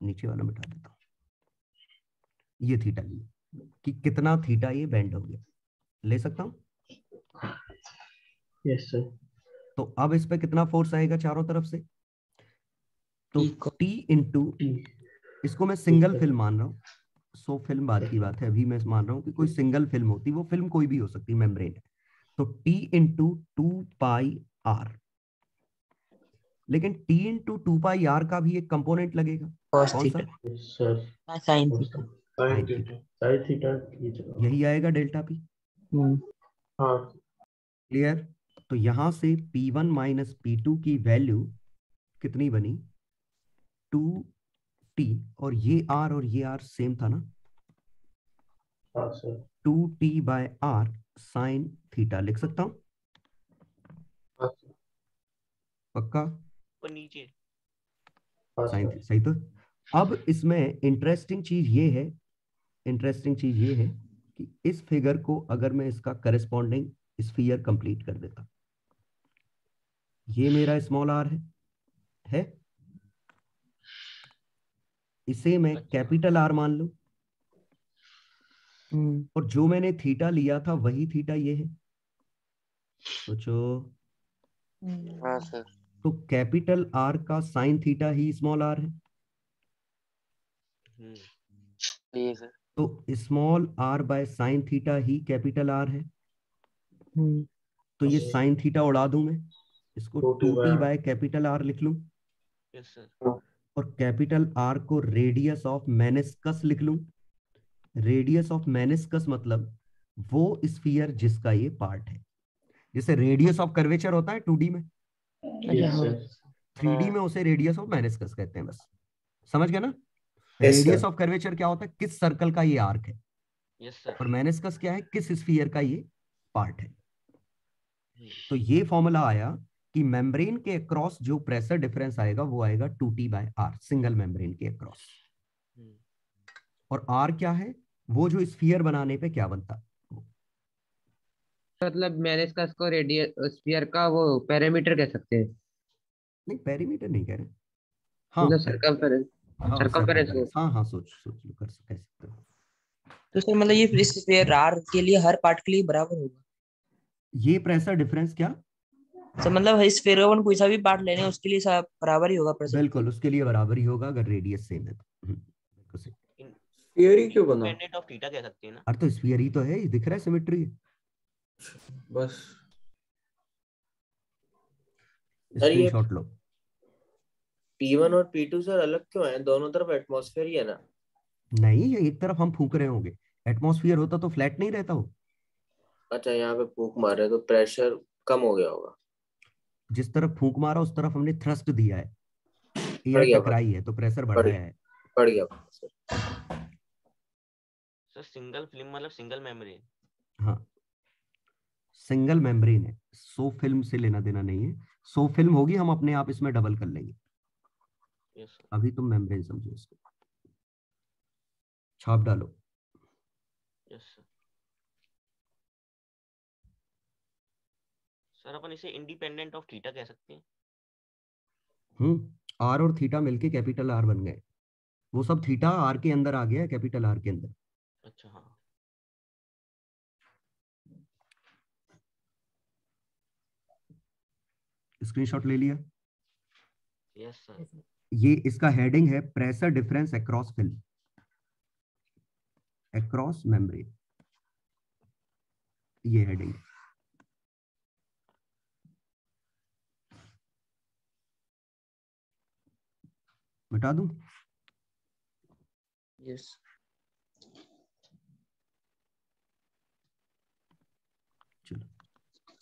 नीचे वाला मिटा देता हूं। ये थीटा लिए कि कितना थीटा ये बेंड हो गया, ले सकता हूं। Yes sir. तो अब इस पे कितना फोर्स आएगा चारों तरफ से, तो T इंटू, इसको मैं सिंगल फिल्म मान रहा हूँ, सो फिल्म बात की बात है, अभी मैं मान रहा हूँ कि कोई सिंगल फिल्म होती, वो फिल्म कोई भी हो सकती, मेम्ब्रेन है, तो T इंटू 2πr, लेकिन T इंटू 2πr का भी एक कंपोनेंट लगेगा, कौन सा? Sine theta. साइन थीटा यही आएगा डेल्टा P। हाँ क्लियर? तो यहां से P1 माइनस P2 की वैल्यू कितनी बनी, 2T, और ये R और ये R सेम था ना, हाँ सर। 2T/r साइन थीटा लिख सकता हूं, पक्का? और नीचे साइन थीटा, सही। तो अब इसमें इंटरेस्टिंग चीज ये है, कि इस फिगर को अगर मैं इसका करस्पॉन्डिंग स्फीयर कंप्लीट कर देता, ये मेरा स्मॉल आर है, इसे मैं कैपिटल आर मान लूं, और जो मैंने थीटा लिया था वही थीटा ये है। सोचो, हाँ सर। तो कैपिटल आर का साइन थीटा ही स्मॉल आर है, ये सर। तो small R by sine theta ही कैपिटल आर है। तो ये साइन थीटा उड़ा दूं मैं, इसको 2T बाय कैपिटल आर लिख लूं, यस सर। और कैपिटल आर को रेडियस ऑफ मेनिस्कस लिख लूं। रेडियस ऑफ मेनिस्कस मतलब वो स्फीयर जिसका ये पार्ट है, जैसे रेडियस ऑफ कर्वेचर होता है 2D में, 3D में उसे रेडियस ऑफ मेनिस्कस कहते हैं, बस समझ गए ना। रेडियस ऑफ कर्वेचर क्या होता है, किस सर्कल का ये आर्क है, यस सर। और मेनिस्कस क्या है, किस स्फीयर का ये पार्ट है। तो ये फॉर्मूला आया कि मेम्ब्रेन के अक्रॉस जो प्रेशर डिफरेंस आएगा वो आएगा 2T/r, सिंगल मेम्ब्रेन के अक्रॉस। और R क्या है, वो जो स्फीयर बनाने पे क्या बनता, मतलब मेनिस्कस को रेडियस स्फीयर का वो पैरामीटर कह सकते हैं। नहीं, पेरीमीटर नहीं कह रहे, हाँ मतलब सर्कमफेरेंस, हाँ सर्कमफेरेंस। हाँ हाँ, सोच लो, कर सकते हो। तो सर मतलब ये इस स्फीयर आर के लिए हर पार्ट के लिए बराबर होगा, ये प्रेशर डिफरेंस क्या, सर मतलब इस स्फीयर का कोई सा भी पार्ट लेने उसके लिए सब बराबर ही होगा प्रेशर? बिल्कुल, उसके लिए बराबर ही होगा अगर रेडियस सेम है तो। स्फीयर ही क्यों बना? इंडिपेंडेंट ऑफ थीटा कह सकते हैं ना। अरे तो स्फीयर ही तो है, ये दिख रहा है सिमेट्री, बस स्क्रीनशॉट लो। P1 और P2 सर अलग क्यों है, दोनों तरफ एटमॉस्फेयर ही है ना? नहीं, ये एक तरफ हम फूंक रहे होंगे, एटमॉस्फेयर होता तो फ्लैट नहीं रहता हो। अच्छा, यहाँ पे फूंक मार रहे तो प्रेशर कम हो गया होगा। जिस तरफ फूंक मारा उस तरफ हमने थ्रस्ट दिया है, एयर बढ़िया, टकराई है, तो प्रेशर बढ़ाया है। बढ़िया सर। सर सिंगल फिल्म मतलब सिंगल मेम्ब्रेन। हाँ, सिंगल मेम्ब्रेन है, सो फिल्म से लेना देना नहीं है। सो फिल्म होगी हम अपने आप इसमें डबल कर लेंगे, यस सर। अभी तुम मेम्ब्रेन समझो इसको, छाप डालो। Yes sir. सर अपन इसे इंडिपेंडेंट ऑफ थीटा कह सकते हैं। आर और थीटा मिलके कैपिटल आर बन गए, वो सब थीटा आर के अंदर आ गया, कैपिटल आर के अंदर। अच्छा हाँ। स्क्रीनशॉट ले लिया? Yes sir. ये इसका हेडिंग है pressure difference across film. Across membrane, ये हेडिंग। मिटा दूं? यस।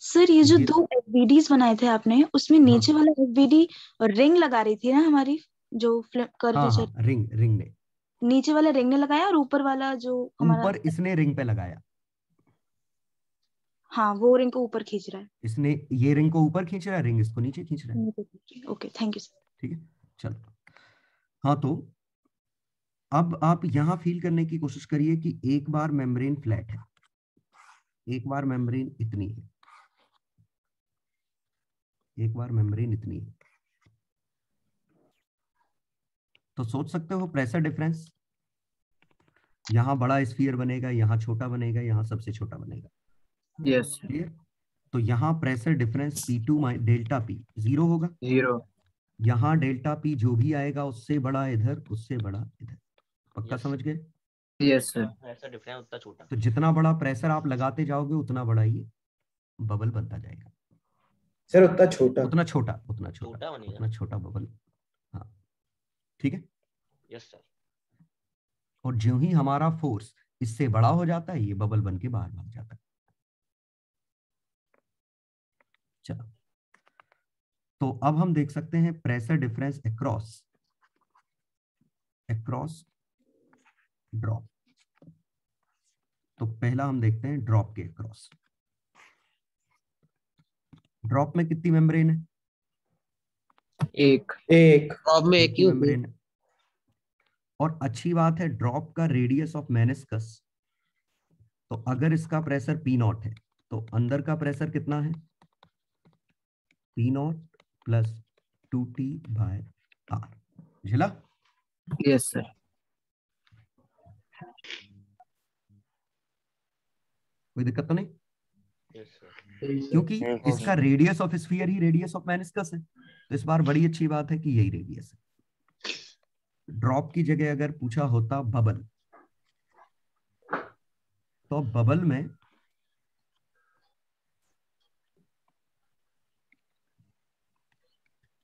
सर ये जो दो एफबीडीज बनाए थे आपने, उसमें नीचे वाला एफबीडी रिंग लगा रही थी ना हमारी, जो कर्वेचर। हाँ, रिंग ने, नीचे वाला रिंग ने लगाया और ऊपर वाला जो हमारा, ऊपर इसने रिंग पे लगाया। हाँ वो रिंग को ऊपर खींच रहा है। इसने ये रिंग को ऊपर खींच रहा है, रिंग इसको नीचे खींच रहा है। Okay, thank you sir. ठीक है, चलो। हाँ, तो अब आप यहां फील करने की कोशिश करिए कि एक बार मेम्ब्रेन फ्लैट है, एक बार मेम्ब्रेन इतनी है, एक बार मेम्ब्रेन इतनी है, तो सोच सकते हो प्रेशर डिफरेंस, यहां बड़ा स्फीयर बनेगा, यहां छोटा बनेगा, यहां सबसे छोटा बनेगा। यस। क्लियर? तो यहाँ pressure difference P2 delta P 0 होगा। 0। यहाँ डेल्टा P जो भी आएगा उससे बड़ा इधर, उससे बड़ा इधर। पक्का समझ गए? Yes sir. प्रेशर डिफरेंस उतना छोटा। तो जितना बड़ा प्रेशर आप लगाते जाओगे उतना बड़ा ये बबल बनता जाएगा। सर उतना छोटा, उतना छोटा, उतना छोटा, छोटा बनेगा। उतना छोटा बबल। हाँ, ठीक है। Yes sir. और जो ही हमारा फोर्स इससे बड़ा हो जाता है, ये बबल बन के बाहर भाग जाता है। चलो, तो अब हम देख सकते हैं प्रेशर डिफरेंस अक्रॉस ड्रॉप। तो पहला हम देखते हैं ड्रॉप के अक्रॉस। ड्रॉप में कितनी मेम्ब्रेन है? एक ड्रॉप में एक ही मेम्ब्रेन है। और अच्छी बात है, ड्रॉप का रेडियस ऑफ मेनिस्कस, तो अगर इसका प्रेशर P0 है तो अंदर का प्रेशर कितना है? P0 plus 2T/R। झिला? Yes sir. कोई दिक्कत तो नहीं? Yes sir. क्योंकि इसका radius of sphere he radius of meniscus है, तो इस बार बड़ी अच्छी बात है कि यही रेडियस है। ड्रॉप की जगह अगर पूछा होता बबल, तो बबल में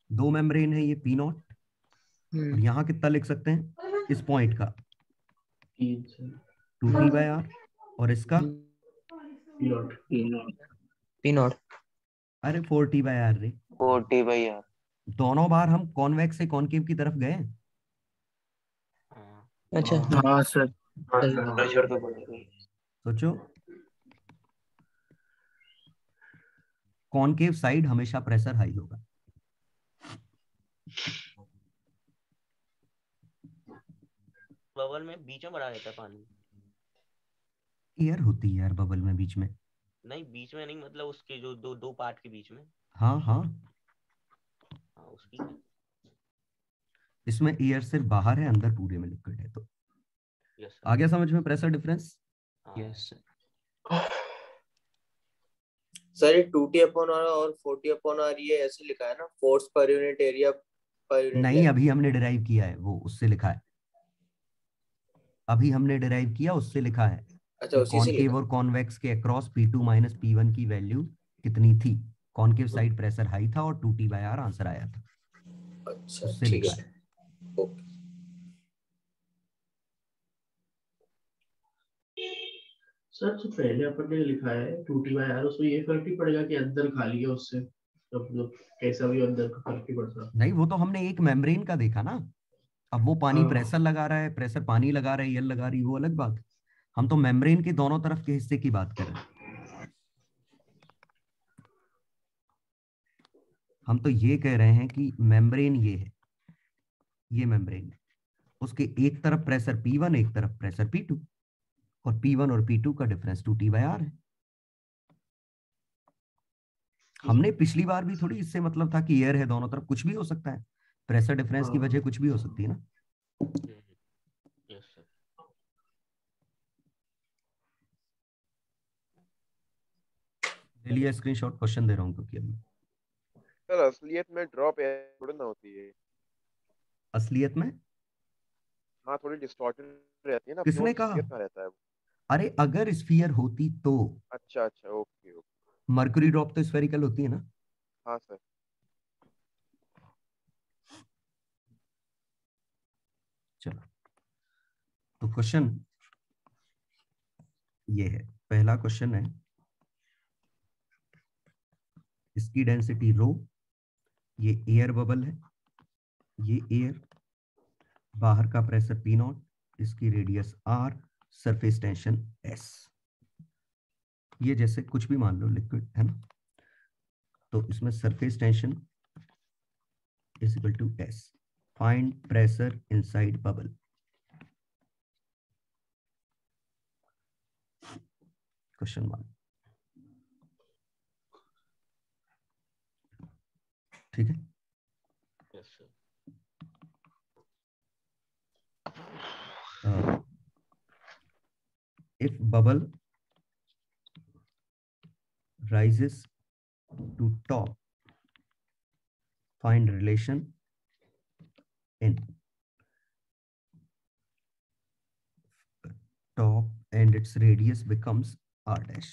दो मेम्ब्रेन है, ये P0, और यहां कितना लिख सकते हैं इस पॉइंट का? 2T/R, और इसका P0। अरे 4T/R रे। 4T/R। दोनों बार हम कॉन्वेक्स से कॉनकेव की तरफ गए। अच्छा। हाँ सर। सोचो, कॉनकेव साइड हमेशा प्रेशर हाई होगा। बबल में बीच में बढ़ा देता है पानी। एयर होती है यार बबल में बीच में। नहीं, बीच में नहीं, मतलब उसके जो दो पार्ट के बीच में। हाँ हाँ, उसकी। इसमें एयर सिर्फ बाहर है, अंदर पूरे में लिक्विड है। तो यस आ गया समझ में प्रेशर डिफरेंस? यस सर ये 2T/R और 4T/R ये ऐसे लिखा है ना, force per unit area per unit. नहीं, अभी हमने डिराइव किया है, वो उससे लिखा है। अभी हमने डिराइव किया, उससे लिखा है। अच्छा, उसी से कॉनकेव और कॉन्वेक्स के अक्रॉस P2 माइनस P1 की वैल्यू कितनी थी? कॉनकेव साइड प्रेशर हाई था और 2T/R आंसर आया था। अच्छा, उससे ठीक लिखा है। है। ओके सर, जो पहले अपन ने लिखा है 2T/R, उसमें ये फर्क नहीं पड़ेगा कि अंदर खाली है उससे, तो कैसा भी अंदर का फर्क नहीं पड़ता? नहीं, वो तो हमने एक मेम्ब्रेन का देखा ना। अब वो पानी प्रेशर लगा रहा है, प्रेशर पानी लगा रहा है, यल लगा रही है, वो अलग बात। हम तो मेम्ब्रेन के दोनों तरफ के हिस्से की बात कर रहे हैं। हम तो ये कह रहे हैं कि मेम्ब्रेन ये है, ये मेम्ब्रेन है, उसके एक तरफ प्रेशर P1, एक तरफ प्रेशर P2, और P1 और P2 का डिफरेंस 2T/R है। हमने पिछली बार भी थोड़ी इससे मतलब था कि एयर है दोनों तरफ, कुछ भी हो सकता है, प्रेशर डिफरेंस की वजह कुछ भी हो सकती है ना। चलिए स्क्रीनशॉट क्वेश्चन दे रहा हूँ क्योंकि अभी सर असलियत में ड्रॉप थोड़ी ना होती है। असलियत में हाँ थोड़ी डिस्टॉर्टेड रहती है ना। किसने प्योर कहा? स्फीयर का रहता है वो। अरे अगर स्फीयर होती तो अच्छा अच्छा ओके ओके। मरकरी ड्रॉप तो स्फेरिकल होती है ना। हाँ सर। चलो तो क्वेश्चन ये है, पहला क्वेश्चन है इसकी डेंसिटी रो, ये एयर बबल है, ये एयर, बाहर का प्रेशर पी नॉट, इसकी radius R, surface tension S. ये जैसे कुछ भी मान लो लिक्विड है ना, तो इसमें surface tension is equal to S. Find pressure inside bubble. Question 1, ठीक है। yes, if bubble rises to top, find relation in top and its radius becomes r dash,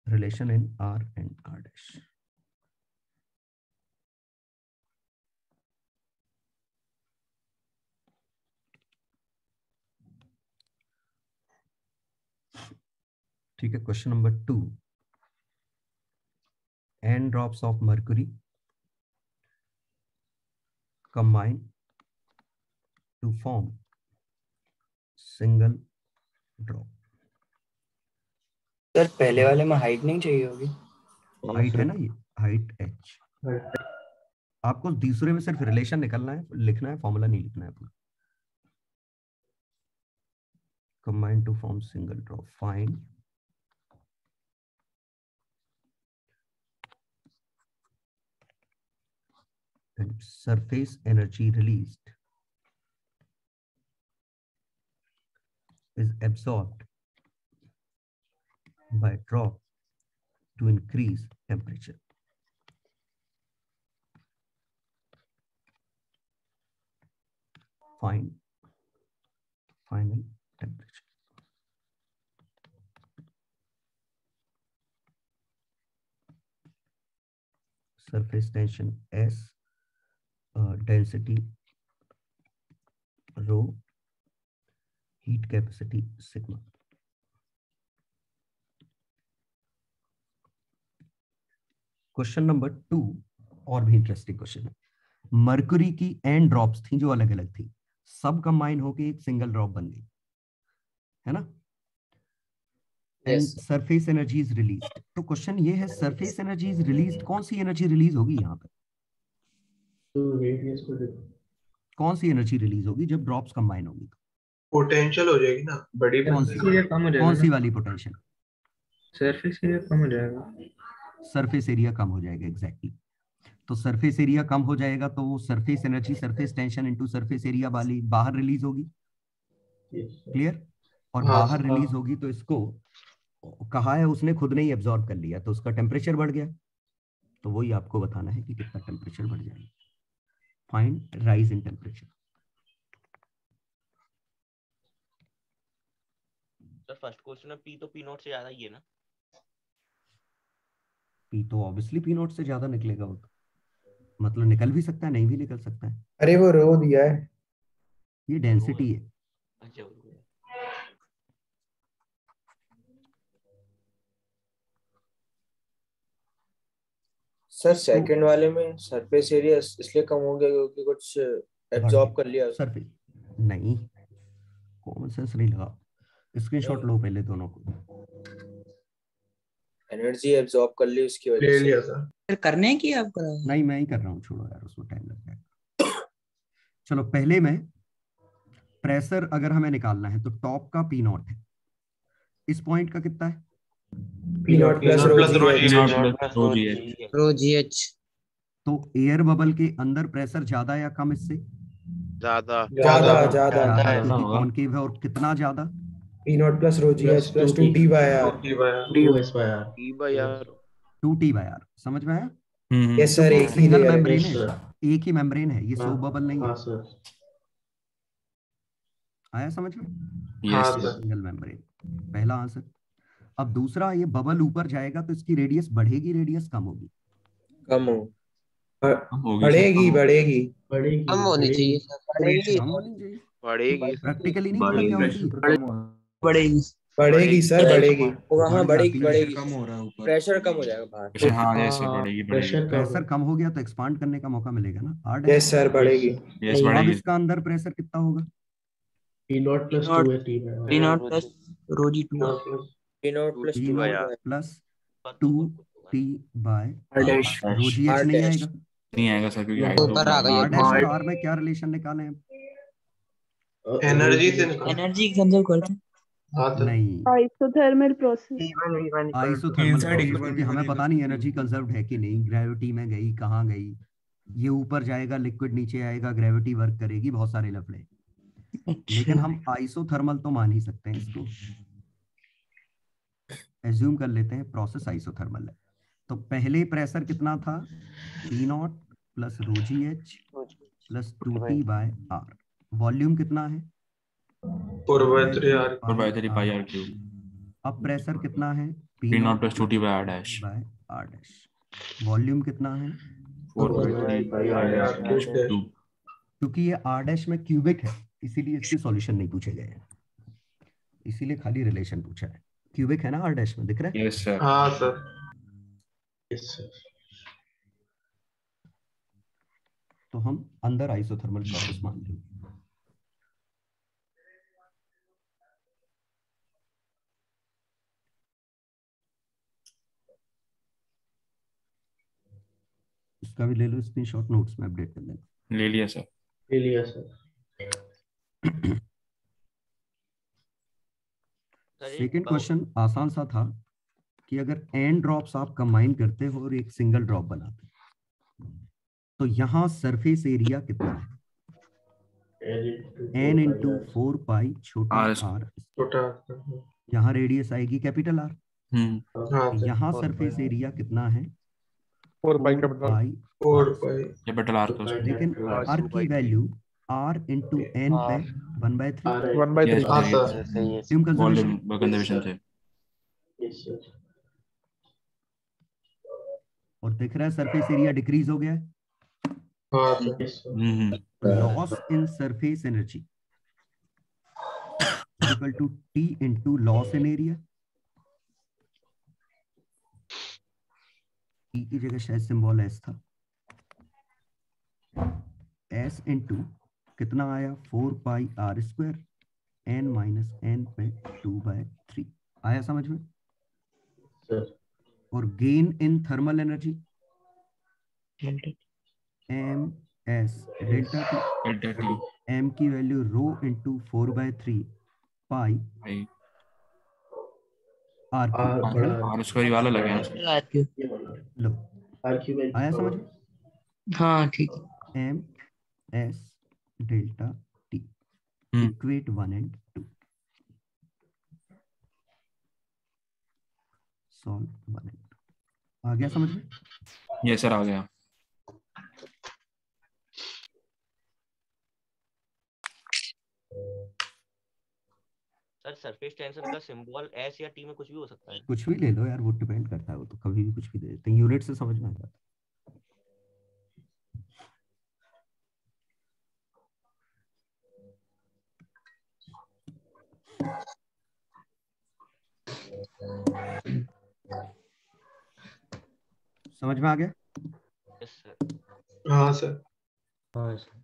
relation in r and r dash। ठीक है। Question number 2, n drops of mercury combine to form single drop। Sir पहले वाले में height नहीं चाहिए होगी? Height है ना, ये हाइट h। आपको दूसरे में सिर्फ रिलेशन निकलना है, लिखना है, फॉर्मूला नहीं लिखना है पूरा। combine to form single drop, find and surface energy released is absorbed by drop to increase temperature। Find final temperature। Surface tension S, density rho, heat capacity sigma। Question number 2 और भी interesting question है। Mercury की N drops थी जो अलग अलग थी, सब कंबाइन होके एक सिंगल ड्रॉप बन गई, है ना। And surface energy is released. तो क्वेश्चन ये है, सरफेस एनर्जी इज रिलीज्ड, कौन सी एनर्जी रिलीज होगी यहाँ पे? कौन सी एनर्जी रिलीज होगी जब ड्रॉप्स कंबाइन होगी? पोटेंशियल हो जाएगी ना, बड़ी कौन सी वाली पोटेंशियल? सरफेस एरिया कम हो जाएगा। सरफेस एरिया कम हो जाएगा, एग्जैक्टली। तो सरफेस एरिया कम हो जाएगा तो वो surface energy, surface tension into surface area वाली बाहर रिलीज होगी, क्लियर। और बाहर रिलीज होगी तो इसको कहा है उसने खुद ने ही एब्जॉर्ब कर लिया, तो उसका टेम्परेचर बढ़ गया। तो वही आपको बताना है कि कितना टेम्परेचर बढ़ जाएगा। Find rise in temperature. Sir first question में पी तो पी नॉट से ज्यादा ही है ना? पी तो ऑब्वियसली पी नॉट से ज्यादा निकलेगा, वो तो मतलब निकल भी सकता है, नहीं भी निकल सकता है। अरे वो रो दिया है, ये डेंसिटी है। अच्छा सर सेकंड वाले में सरफेस एरिया इसलिए कम हो गया क्योंकि कुछ एब्जॉर्ब कर लिया सरफेस। नहीं, कॉमन सेंस नहीं लगा। स्क्रीनशॉट लो पहले दोनों को। एनर्जी एब्जॉर्ब कर ली उसकी वजह से। फिर करने की आप करा? नहीं मैं ही कर रहा हूँ, छोड़ो यार, उसमें टाइम लग जाएगा। चलो पहले में प्रेशर अगर हमें निकालना है तो टॉप का पी नॉट है, इस पॉइंट का कितना है? P not plus rho ji H. तो एयर बबल के अंदर प्रेशर ज्यादा या कम इससे? ज्यादा क्योंकि कॉनकेव है। और कितना ज्यादा? P not plus rho ji H plus 2t/r। 2t/r समझ में आया? यस सर, एक ही सिंगल लेयर है। मेम्ब्रेन है इसका, एक ही मेम्ब्रेन है, ये हाँ, सोप बबल नहीं है। हाँ सर। आया समझ में? हाँ यस सर। सिंगल मेम्ब्रेन, पहला आंसर। अब दूसरा, ये बबल ऊपर जाएगा तो इसकी रेडियस बढ़ेगी, रेडियस कम होगी? कम हो बढ़ेगी बढ़ेगी बढ़ेगी कम होनी चाहिए सर। बढ़ेगी कम होनी चाहिए। बढ़ेगी सर। प्रैक्टिकली नहीं पता क्या होती है? बढ़ेगी बढ़ेगी सर, बढ़ेगी। हाँ, बढ़ बढ़ेगी जाती है। बढ़ेगी। कम हो रहा है ऊपर। प्रेशर कम हो जाएगा बाहर। प्रेशर, हाँ जैसे बढ़ेगी प्रेशर कम प्रेशर कम हो गया तो एक्सपांड करने का मौका मिलेगा ना, हार्ड है। यस सर, बढ़ेगी। यस अब बढ़ेगी। इसका अंदर प्रेशर कितना होगा? P0 plus 2 है T में। T naught plus rho g 2 P naught plus P 2 naught plus 2T by R dash. Rho ji h नहीं आएगा? नहीं आएगा सर, क्योंकि हाइट ऊपर आ गई आर है। डैश और आर में क्या रिलेशन निकाले हैं? एनर्जी से निकाल। एनर्जी कंजर्व करते हैं। हाँ तो नहीं, आइसोथर्मल प्रोसेस। आइसोथर्मल प्रोसेस, क्योंकि हमें पता नहीं एनर्जी कंजर्व्ड है कि नहीं, ग्रेविटी में गई कहाँ गई, ये ऊपर जाएगा लिक्विड नीचे आएगा, ग्रेविटी वर्क करेगी, बहुत सारे लफड़े। लेकिन हम आइसोथर्मल तो मान ही सकते हैं, इसको एज्यूम कर लेते हैं प्रोसेस आइसोथर्मल है। तो पहले प्रेशर कितना था? P naught plus rho ji H plus 2T by R. Volume कितना है? 4/3 पाई आर क्यूब। अब प्रेशर कितना है? P naught plus 2T by R dash. By R dash. Volume कितना है? 4/3 क्योंकि ये आर डैश में क्यूबिक है, इसीलिए इसके सॉल्यूशन नहीं पूछे गए हैं, इसीलिए खाली रिलेशन पूछा है। क्यूबिक है ना आर डैश में, दिख रहा है? Yes sir. हाँ सर। Yes sir। तो हम अंदर आइसोथर्मल प्रोसेस मान लेंगे। इसका भी ले लो स्क्रीनशॉट, नोट्स में अपडेट कर देना। ले लिया सर। ले लिया सर। सेकंड क्वेश्चन आसान सा था कि अगर n ड्रॉप्स आप कंबाइन करते हो और एक सिंगल ड्रॉप बनाते तो यहाँ सरफेस एरिया कितना है? n इंटू 4 पाई छोटा r, छोटा। यहाँ रेडियस आएगी कैपिटल R। हाँ सर। यहाँ सरफेस एरिया कितना है? 4 पाई 4 पाई कैपिटल आर का। लेकिन r की वैल्यू r इंटू n पे 1/3। 1/3। हाँ सर। Volume conservation. कंजर्वेशन से। Yes sir। और दिख रहा है सरफेस एरिया डिक्रीज हो गया है। हाँ sir. Yes sir। Loss in surface energy equal to T into loss in area. T की जगह शायद सिंबल S था। S इंटू कितना आया? 4 pi R square n minus n पे 2/3। आया समझ में? सर। और gain in thermal energy ms delta T. m की value rho into 4/3 pi R square वाला लगे हैं। लो आया समझ में? हाँ ठीक है। ms delta T equate 1 and 2 solve 1 and 2। आ गया समझ में? ये सर आ गया। सर सरफेस टेंशन का सिंबल S या T में कुछ भी हो सकता है। कुछ भी ले लो यार, वो डिपेंड करता है, वो तो कभी भी कुछ भी दे देते हैं, यूनिट से समझ में आ जाता है। समझ में आ गया? Yes sir. हाँ सर। हाँ सर।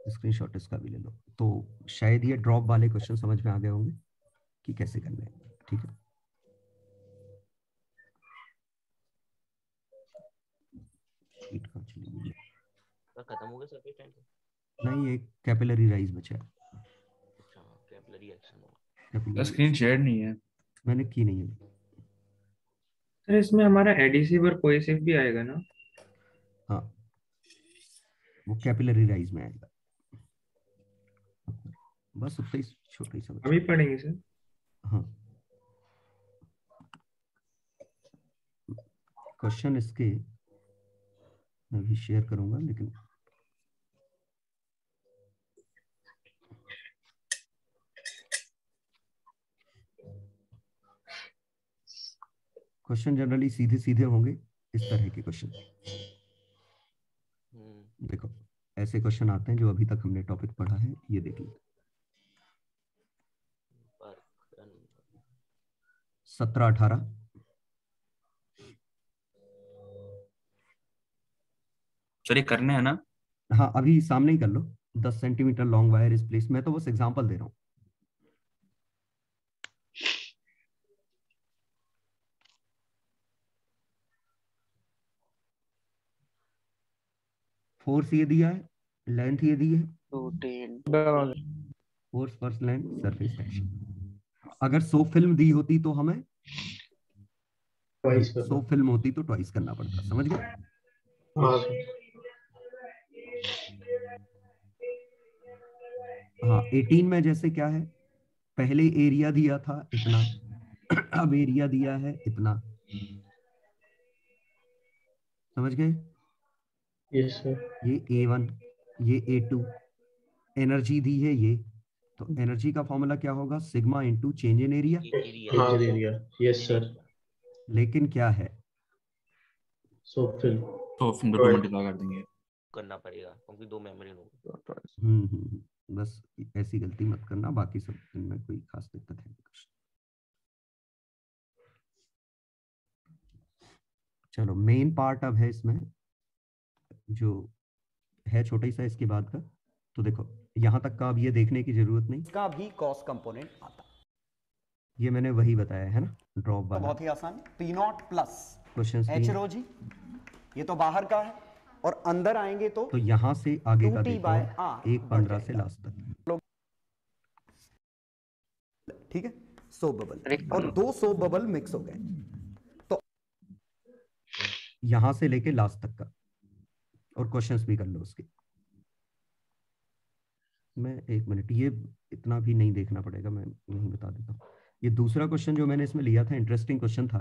स्क्रीनशॉट इसका भी ले लो। तो शायद ये ड्रॉप वाले क्वेश्चन समझ में आ गए होंगे कि कैसे करने हैं, ठीक है? शीट कहाँ चली गई? खत्म हो गया सरफेस टेंशन? नहीं, एक कैपिलरी राइज बचा है। अच्छा, कैपिलरी एक्शन। तो स्क्रीन शेयर नहीं है, मैंने की नहीं है। सर इसमें हमारा एडिसिव और कोहेसिव भी आएगा ना? हाँ, वो कैपिलरी राइज में आएगा। बस बस उतना ही छोटा ही सा बचा। अभी पढ़ेंगे सर। हाँ, क्वेश्चन इसके मैं भी शेयर करूंगा, लेकिन क्वेश्चन जनरली सीधे सीधे होंगे, इस तरह के क्वेश्चन। देखो ऐसे क्वेश्चन आते हैं जो अभी तक हमने टॉपिक पढ़ा है, ये देख लीजिए। 17-18, सर ये करने हैं ना? हाँ अभी सामने ही कर लो। 10 centimetre long wire is place, मैं तो बस एग्जांपल दे रहा हूँ। फोर्स ये दिया है, लेंथ ये दी है, फोर्स पर लेंथ, सरफेस टेंशन। अगर 100 फिल्म दी होती तो हमें 100 फिल्म होती तो ट्वाइस करना पड़ता, समझ गए? हाँ 18 में जैसे क्या है, पहले एरिया दिया था इतना, अब एरिया दिया है इतना, समझ गए? Yes sir. ये A1, ये A2, एनर्जी दी है ये, तो एनर्जी का फॉर्मूला क्या होगा? Sigma into change in area. Area, yes sir. लेकिन क्या है, तो फिल्म को मल्टीप्लाई कर देंगे, करना पड़ेगा क्योंकि 2 मेमोरी होगी। बस ऐसी गलती मत करना, बाकी सब इनमें कोई खास दिक्कत है। चलो मेन पार्ट अब है इसमें जो है छोटा ही सा इसके बाद का। तो देखो यहां तक का अब ये देखने की जरूरत नहीं, इसका भी कॉस कंपोनेंट आता, ये मैंने वही बताया है ना, ड्रॉप वाला। तो बहुत ही आसान, P0 प्लस क्वेश्चन एच रो जी, ये तो बाहर का है, और अंदर आएंगे तो यहाँ से आगे का देखो, 1.15 से लास्ट तक, ठीक है। सोप बबल और 2 सोप बबल मिक्स हो गए, तो यहां से लेके लास्ट तक का, और क्वेश्चंस भी कर लो उसके। मैं 1 मिनट, ये इतना भी नहीं देखना पड़ेगा, मैं यही बता देता हूँ। ये दूसरा क्वेश्चन जो मैंने इसमें लिया था, इंटरेस्टिंग क्वेश्चन था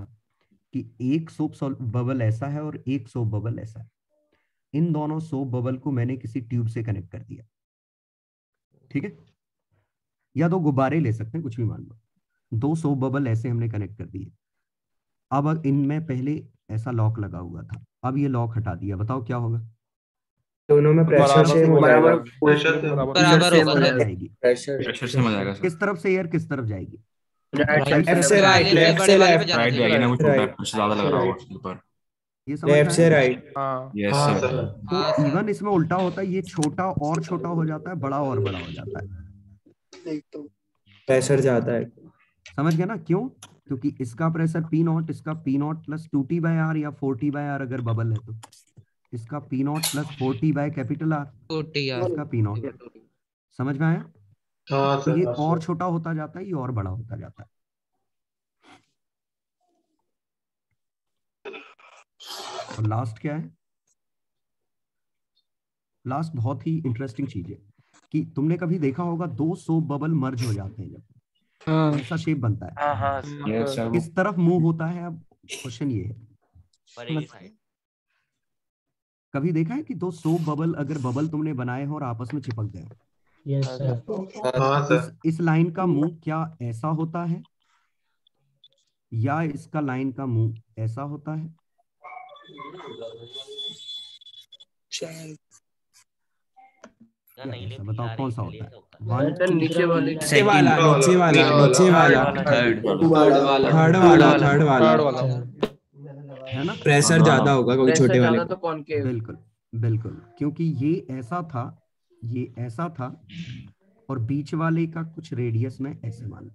कि एक सोप बबल ऐसा है और एक सोप बबल ऐसा है। इन दोनों सोप बबल को मैंने किसी ट्यूब से कनेक्ट कर दिया, ठीक है, या 2 गुब्बारे ले सकते हैं, कुछ भी मान लो। 2 सोप बबल ऐसे हमने कनेक्ट कर दिए। अब इनमें पहले ऐसा लॉक लगा हुआ था, अब ये लॉक हटा दिया, बताओ क्या होगा? दोनों में प्रेशर सेम हो जाएगा, बराबर होगा जाएगी, प्रेशर से हो जाएगा। किस तरफ से एयर किस तरफ जाएगी? लेफ्ट से राइट, लेफ्ट से लेफ्ट, राइट जाएगी ना, कुछ ज्यादा लग रहा होगा उसके ऊपर। ये समझ लेफ्ट से राइट। Yes sir. तो इवन इसमें उल्टा होता है, ये छोटा और छोटा हो जाता है, बड़ा और बड़ा हो जाता है, प्रेशर जाता है। समझ गया ना? क्यों? क्योंकि इसका प्रेशर P0, इसका P0 प्लस 2T/R या 4T/R अगर बबल है तो इसका P0 plus 4T by capital R, इसका P0। समझ में आया? तो ये और छोटा होता जाता है, ये और बड़ा होता जाता है। और लास्ट क्या है? लास्ट बहुत ही इंटरेस्टिंग चीज है कि तुमने कभी देखा होगा 2 सोप बबल मर्ज हो जाते हैं, जब ऐसा शेप बनता है, किस तरफ मुंह होता है? अब क्वेश्चन ये है, कभी देखा है कि 2 सोप बबल, अगर बबल तुमने बनाए हो और आपस में चिपक गए? Yes sir. इस लाइन का मुंह क्या ऐसा होता है, या इसका लाइन का मुंह ऐसा होता है? ऐसा बताओ कौन सा होता है? नीचे वाले, थर्ड वाला है ना? प्रेशर ज्यादा होगा क्योंकि छोटे वाले तो कॉनकेव। बिल्कुल बिल्कुल, क्योंकि ये ऐसा था, ये ऐसा था, और बीच वाले का कुछ रेडियस में ऐसे मान लो,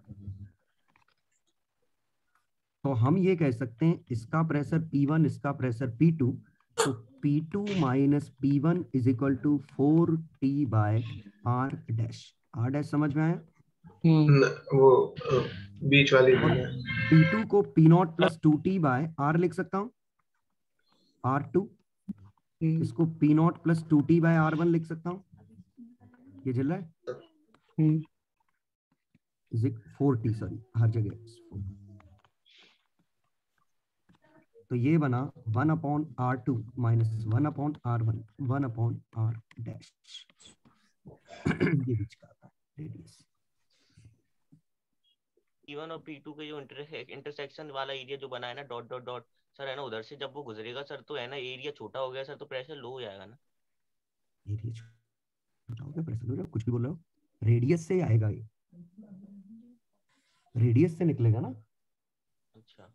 तो हम ये कह सकते हैं इसका प्रेशर P1, इसका प्रेशर P2, तो P2 minus P1 is equal to 4T/R dash. R dash समझ में आया? वो बीच वाली P2 को P0 प्लस 2T/R लिख सकता हूँ, R2, इसको P0 प्लस 2T/R1 लिख सकता हूँ। ये चल रहा है? जिग 4t, सॉरी हर जगह। तो ये बना 1/r2 minus 1/r1 1/r dash. ये बीच का आता है रेडियस। P1 और P2 के जो इंटरसेक्शन वाला एरिया जो बना है ना, डॉट डॉट डॉट सर, है ना, उधर से जब वो गुजरेगा सर, तो है ना एरिया छोटा हो गया सर, तो प्रेशर लो हो जाएगा ना। एरिया छोटा हो गया, प्रेशर लो, कुछ भी बोल रहे हो, रेडियस से आएगा, ये रेडियस से निकलेगा ना। अच्छा,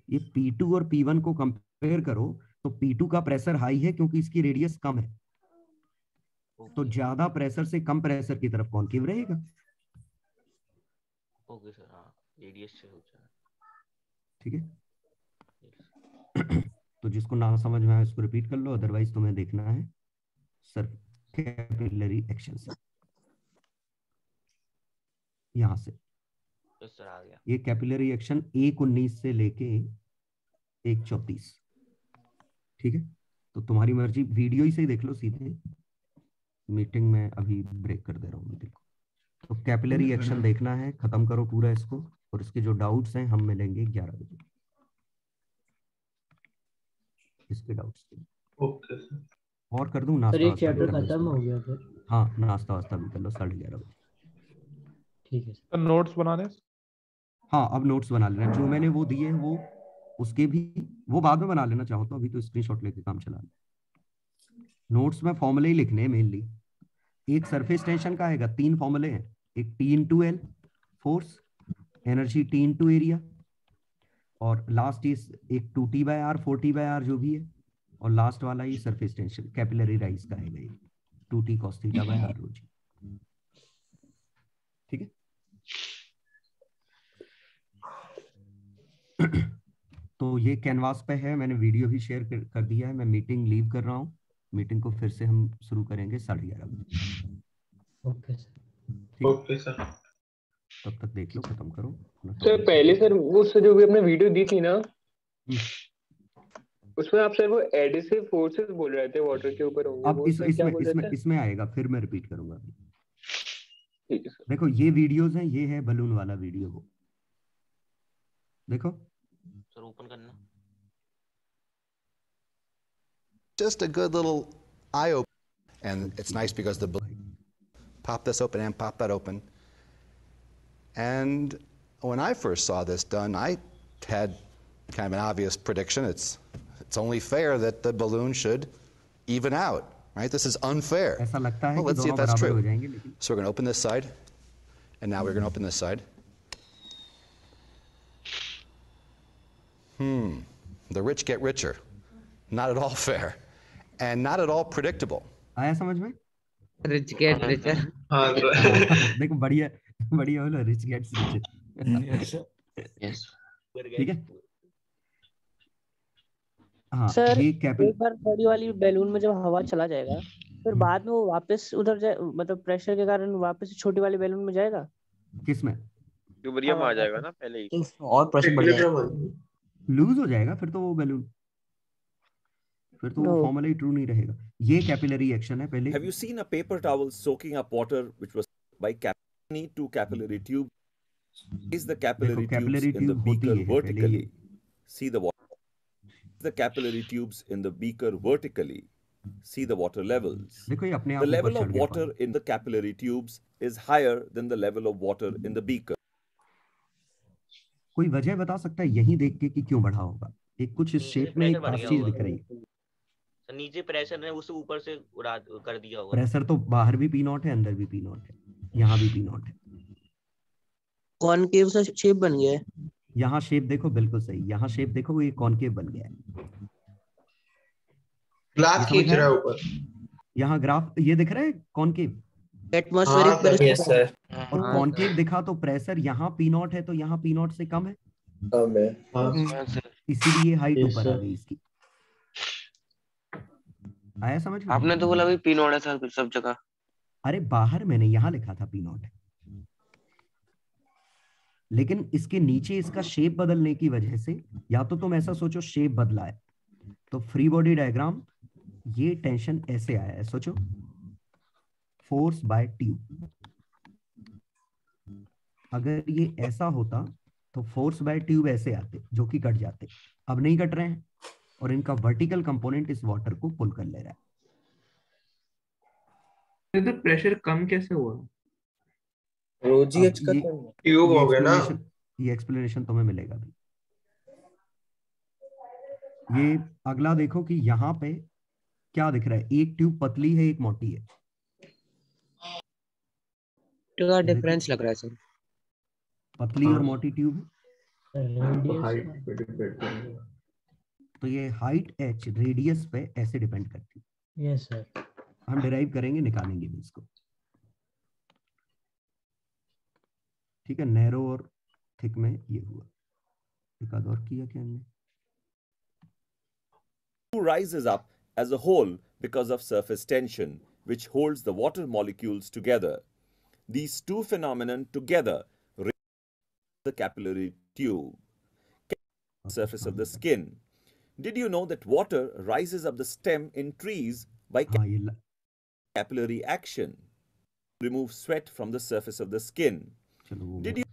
ये P2 और P1 को कंपेयर करो तो P2 का प्रेशर हाई है क्योंकि इसकी रेडियस कम है, तो ज्यादा प्रेशर से कम प्रेशर की तरफ कॉन्केव रहेगा। ओके सर, हाँ रेडियस से हो जाएगा। ठीक है। तो जिसको ना समझ में आए उसको रिपीट कर लो, अदरवाइज तुम्हें देखना है सर कैपिलरी एक्शन से। यहां से सर आ गया ये कैपिलरी एक्शन 1:19 से लेके 1:34। ठीक है, तो तुम्हारी मर्जी, वीडियो ही से ही देख लो सीधे। मीटिंग में अभी ब्रेक कर दे रहा हूँ मीटिंग को। तो कैपिलरी एक्शन देखना है, खत्म करो पूरा इसको, और इसके जो डाउट्स हैं हम मिलेंगे 11 बजे इसके डाउट्स के। Okay sir. और कर दूं नाश्ता? सर एक चैप्टर खत्म हो गया फिर। हाँ, नाश्ता वास्ता भी कर लो 11:30 बजे। ठीक है सर। नोट्स बनाने? हाँ, अब नोट्स बना लेना, जो मैंने वो दिए हैं वो उसके भी वो बाद में बना लेना चाहो तो, अभी तो स्क्रीनशॉट लेके काम चला लेना। नोट्स में फॉर्मूले ही लिखने हैं मेनली। एक सरफेस टेंशन का आएगा, 3 फॉर्मूले हैं, एक T/L force, energy T area, और लास्ट इज एक 2T/R 4T/R जो भी है, और लास्ट वाला ही सरफेस टेंशन कैपिलरी राइज का है, 2T cos θ/R ρg। ठीक है। तो ये कैनवास पे है, मैंने वीडियो भी शेयर कर दिया है। मैं मीटिंग लीव कर रहा हूँ, मीटिंग को फिर से हम शुरू करेंगे 11:30 बजे। Okay sir. Okay sir. तब तक देख लो, खत्म करो सर। पहले सर वो सर जो भी आपने वीडियो दी थी ना, उसमें आप सर वो एडिसिव फोर्सेस बोल रहे थे वाटर के ऊपर होंगे। अब इसमें आएगा, फिर मैं रिपीट करूंगा। ठीक है सर। देखो ये वीडियोस हैं, ये है बलून वाला वीडियो, वो देखो सर, ओपन करना। Just a good little eye open, and it's nice because the pop this open and pop that open. And when I first saw this done, I had kind of an obvious prediction. It's only fair that the balloon should even out, right? This is unfair. ऐसा लगता है well, कि let's see if दोनों that's बराबर true. हो जाएंगे, लेकिन So we're going to open this side, and now we're going to open this side. The rich get richer. Not at all fair, and not at all predictable. आया समझ में? Rich get richer. हाँ देखो बढ़िया बढ़िया बोला, rich gets richer. Yes ठीक है। हाँ, सर ये एक बार बड़ी वाली बैलून में जब हवा चला जाएगा, फिर बाद में वो वापस उधर जाए, मतलब प्रेशर के कारण वापस छोटी वाली बैलून में जाएगा। किसमें? ट्यूबरियम में आ जाएगा ना पहले ही, और प्रेशर बढ़ जाएगा, लूज हो जाएगा फिर तो वो बैलून, फिर तो वो फॉर्मूला ही ट्रू नहीं रहेगा। ये कैपिलरी एक्शन है पहले। Have you seen a paper towel soaking up water which was by capillary to capillary tube? Is the capillary tubes in the beaker vertically? See the water. The capillary tubes in the beaker vertically. See the water levels. देखो ये अपने आप The level of water in the capillary tubes is higher than the level of water in the beaker. कोई वजह बता सकता है यही देख के कि क्यों बढ़ा होगा? एक कुछ इस शेप में एक खास चीज दिख रही है। नीचे प्रेशर ने उसे ऊपर से उड़ा कर दिया होगा। प्रेशर तो बाहर भी P0 है, अंदर भी P0 है, यहाँ भी P0 है। कॉनकेव सा शेप बन गया है। यहाँ शेप देखो, बिल्कुल सही, यहाँ शेप देखो, ये कॉनकेव बन गया है। ग्लास खींच रहा है ऊपर। यहाँ ग्राफ ये दिख रहा है कॉनकेव, एटमॉस्फेरिक प्रेशर, और कॉनकेव दिखा तो प्रेशर यहाँ P0 है, तो यहाँ P0 से कम है, इसीलिए हाइट ऊपर आ गई इसकी। आया समझ में? आपने तो बोला भी P0 है सर सब जगह। अरे बाहर मैंने यहाँ लिखा था P0 है, लेकिन इसके नीचे इसका शेप बदलने की वजह से, या तो तुम ऐसा सोचो शेप बदला है, तो फ्री बॉडी डायग्राम ये टेंशन ऐसे आया है, सोचो फोर्स बाय ट्यूब, अगर ये ऐसा होता तो फोर्स बाय ट्यूब ऐसे आते जो कि कट जाते, अब नहीं कट रहे हैं और इनका वर्टिकल कंपोनेंट इस वाटर को पुल कर ले रहा है। तो प्रेशर कम कैसे हुआ? रोजीएच का ट्यूब हो गया ना। ये एक्सप्लेनेशन तुम्हें मिलेगा भी। ये अगला देखो कि यहाँ पे क्या दिख रहा है, एक ट्यूब पतली है एक मोटी है। का डिफरेंस लग रहा है सर। पतली और मोटी ट्यूब हाइट पे डिपेंड करेगा। तो ये हाइट h रेडियस पे ऐसे डिपेंड करती है। Yes sir. हम डिराइव करेंगे, निकालेंगे भी इसको। ठीक है, नैरो और थिक में ये हुआ। एक आध और किया क्या हमने? Rises up as a whole because of surface tension, which holds the water molecules together. These two phenomena together raise the capillary tube, surface of the skin. Did you know that water rises up the stem in trees by capillary action? Remove sweat from the surface of the skin. Did you?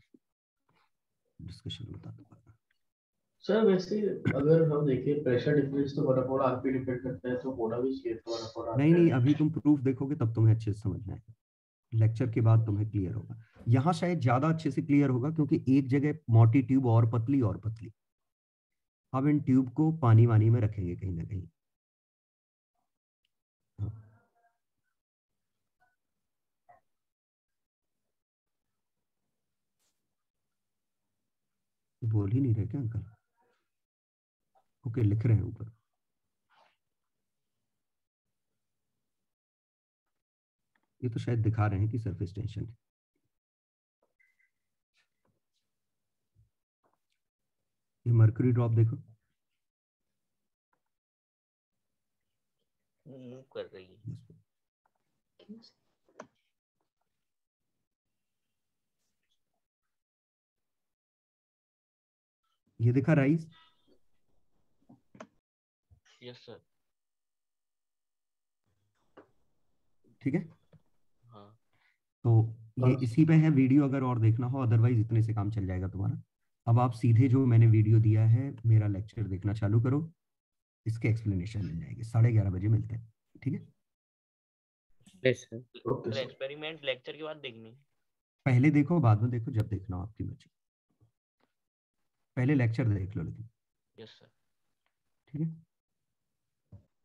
Discussion बता दो sir. वैसे अगर हम देखें pressure difference तो 1/r पे depend करता है, तो होना भी चाहिए तो 1/r। नहीं, अभी तुम प्रूफ देखोगे तब तुम्हें अच्छे से समझ में आएगा। लेक्चर के बाद तुम्हें क्लियर होगा। यहाँ शायद ज्यादा अच्छे से क्लियर होगा क्योंकि एक जगह मोटी ट्यूब और पतली और पतली। अब इन ट्यूब को पानी वानी में रखेंगे कहीं ना कहीं। बोल ही नहीं रहे क्या अंकल? ओके, लिख रहे हैं ऊपर। ये तो शायद दिखा रहे हैं कि सरफेस टेंशन है। ये मर्क्यूरी ड्रॉप देखो, कर रही है। ये दिखा राइज? Yes sir. ठीक है। हाँ। तो ये इसी पे है वीडियो, अगर और देखना हो, अदरवाइज इतने से काम चल जाएगा तुम्हारा। अब आप सीधे जो मैंने वीडियो दिया है मेरा लेक्चर देखना चालू करो, इसके एक्सप्लेनेशन मिल जाएंगे। 11:30 बजे मिलते हैं, ठीक है? एक्सपेरिमेंट लेक्चर के बाद देखनी? पहले देखो बाद में देखो, जब देखना हो आपकी मर्जी। पहले लेक्चर देख लो लेकिन। Yes sir. ठीक है।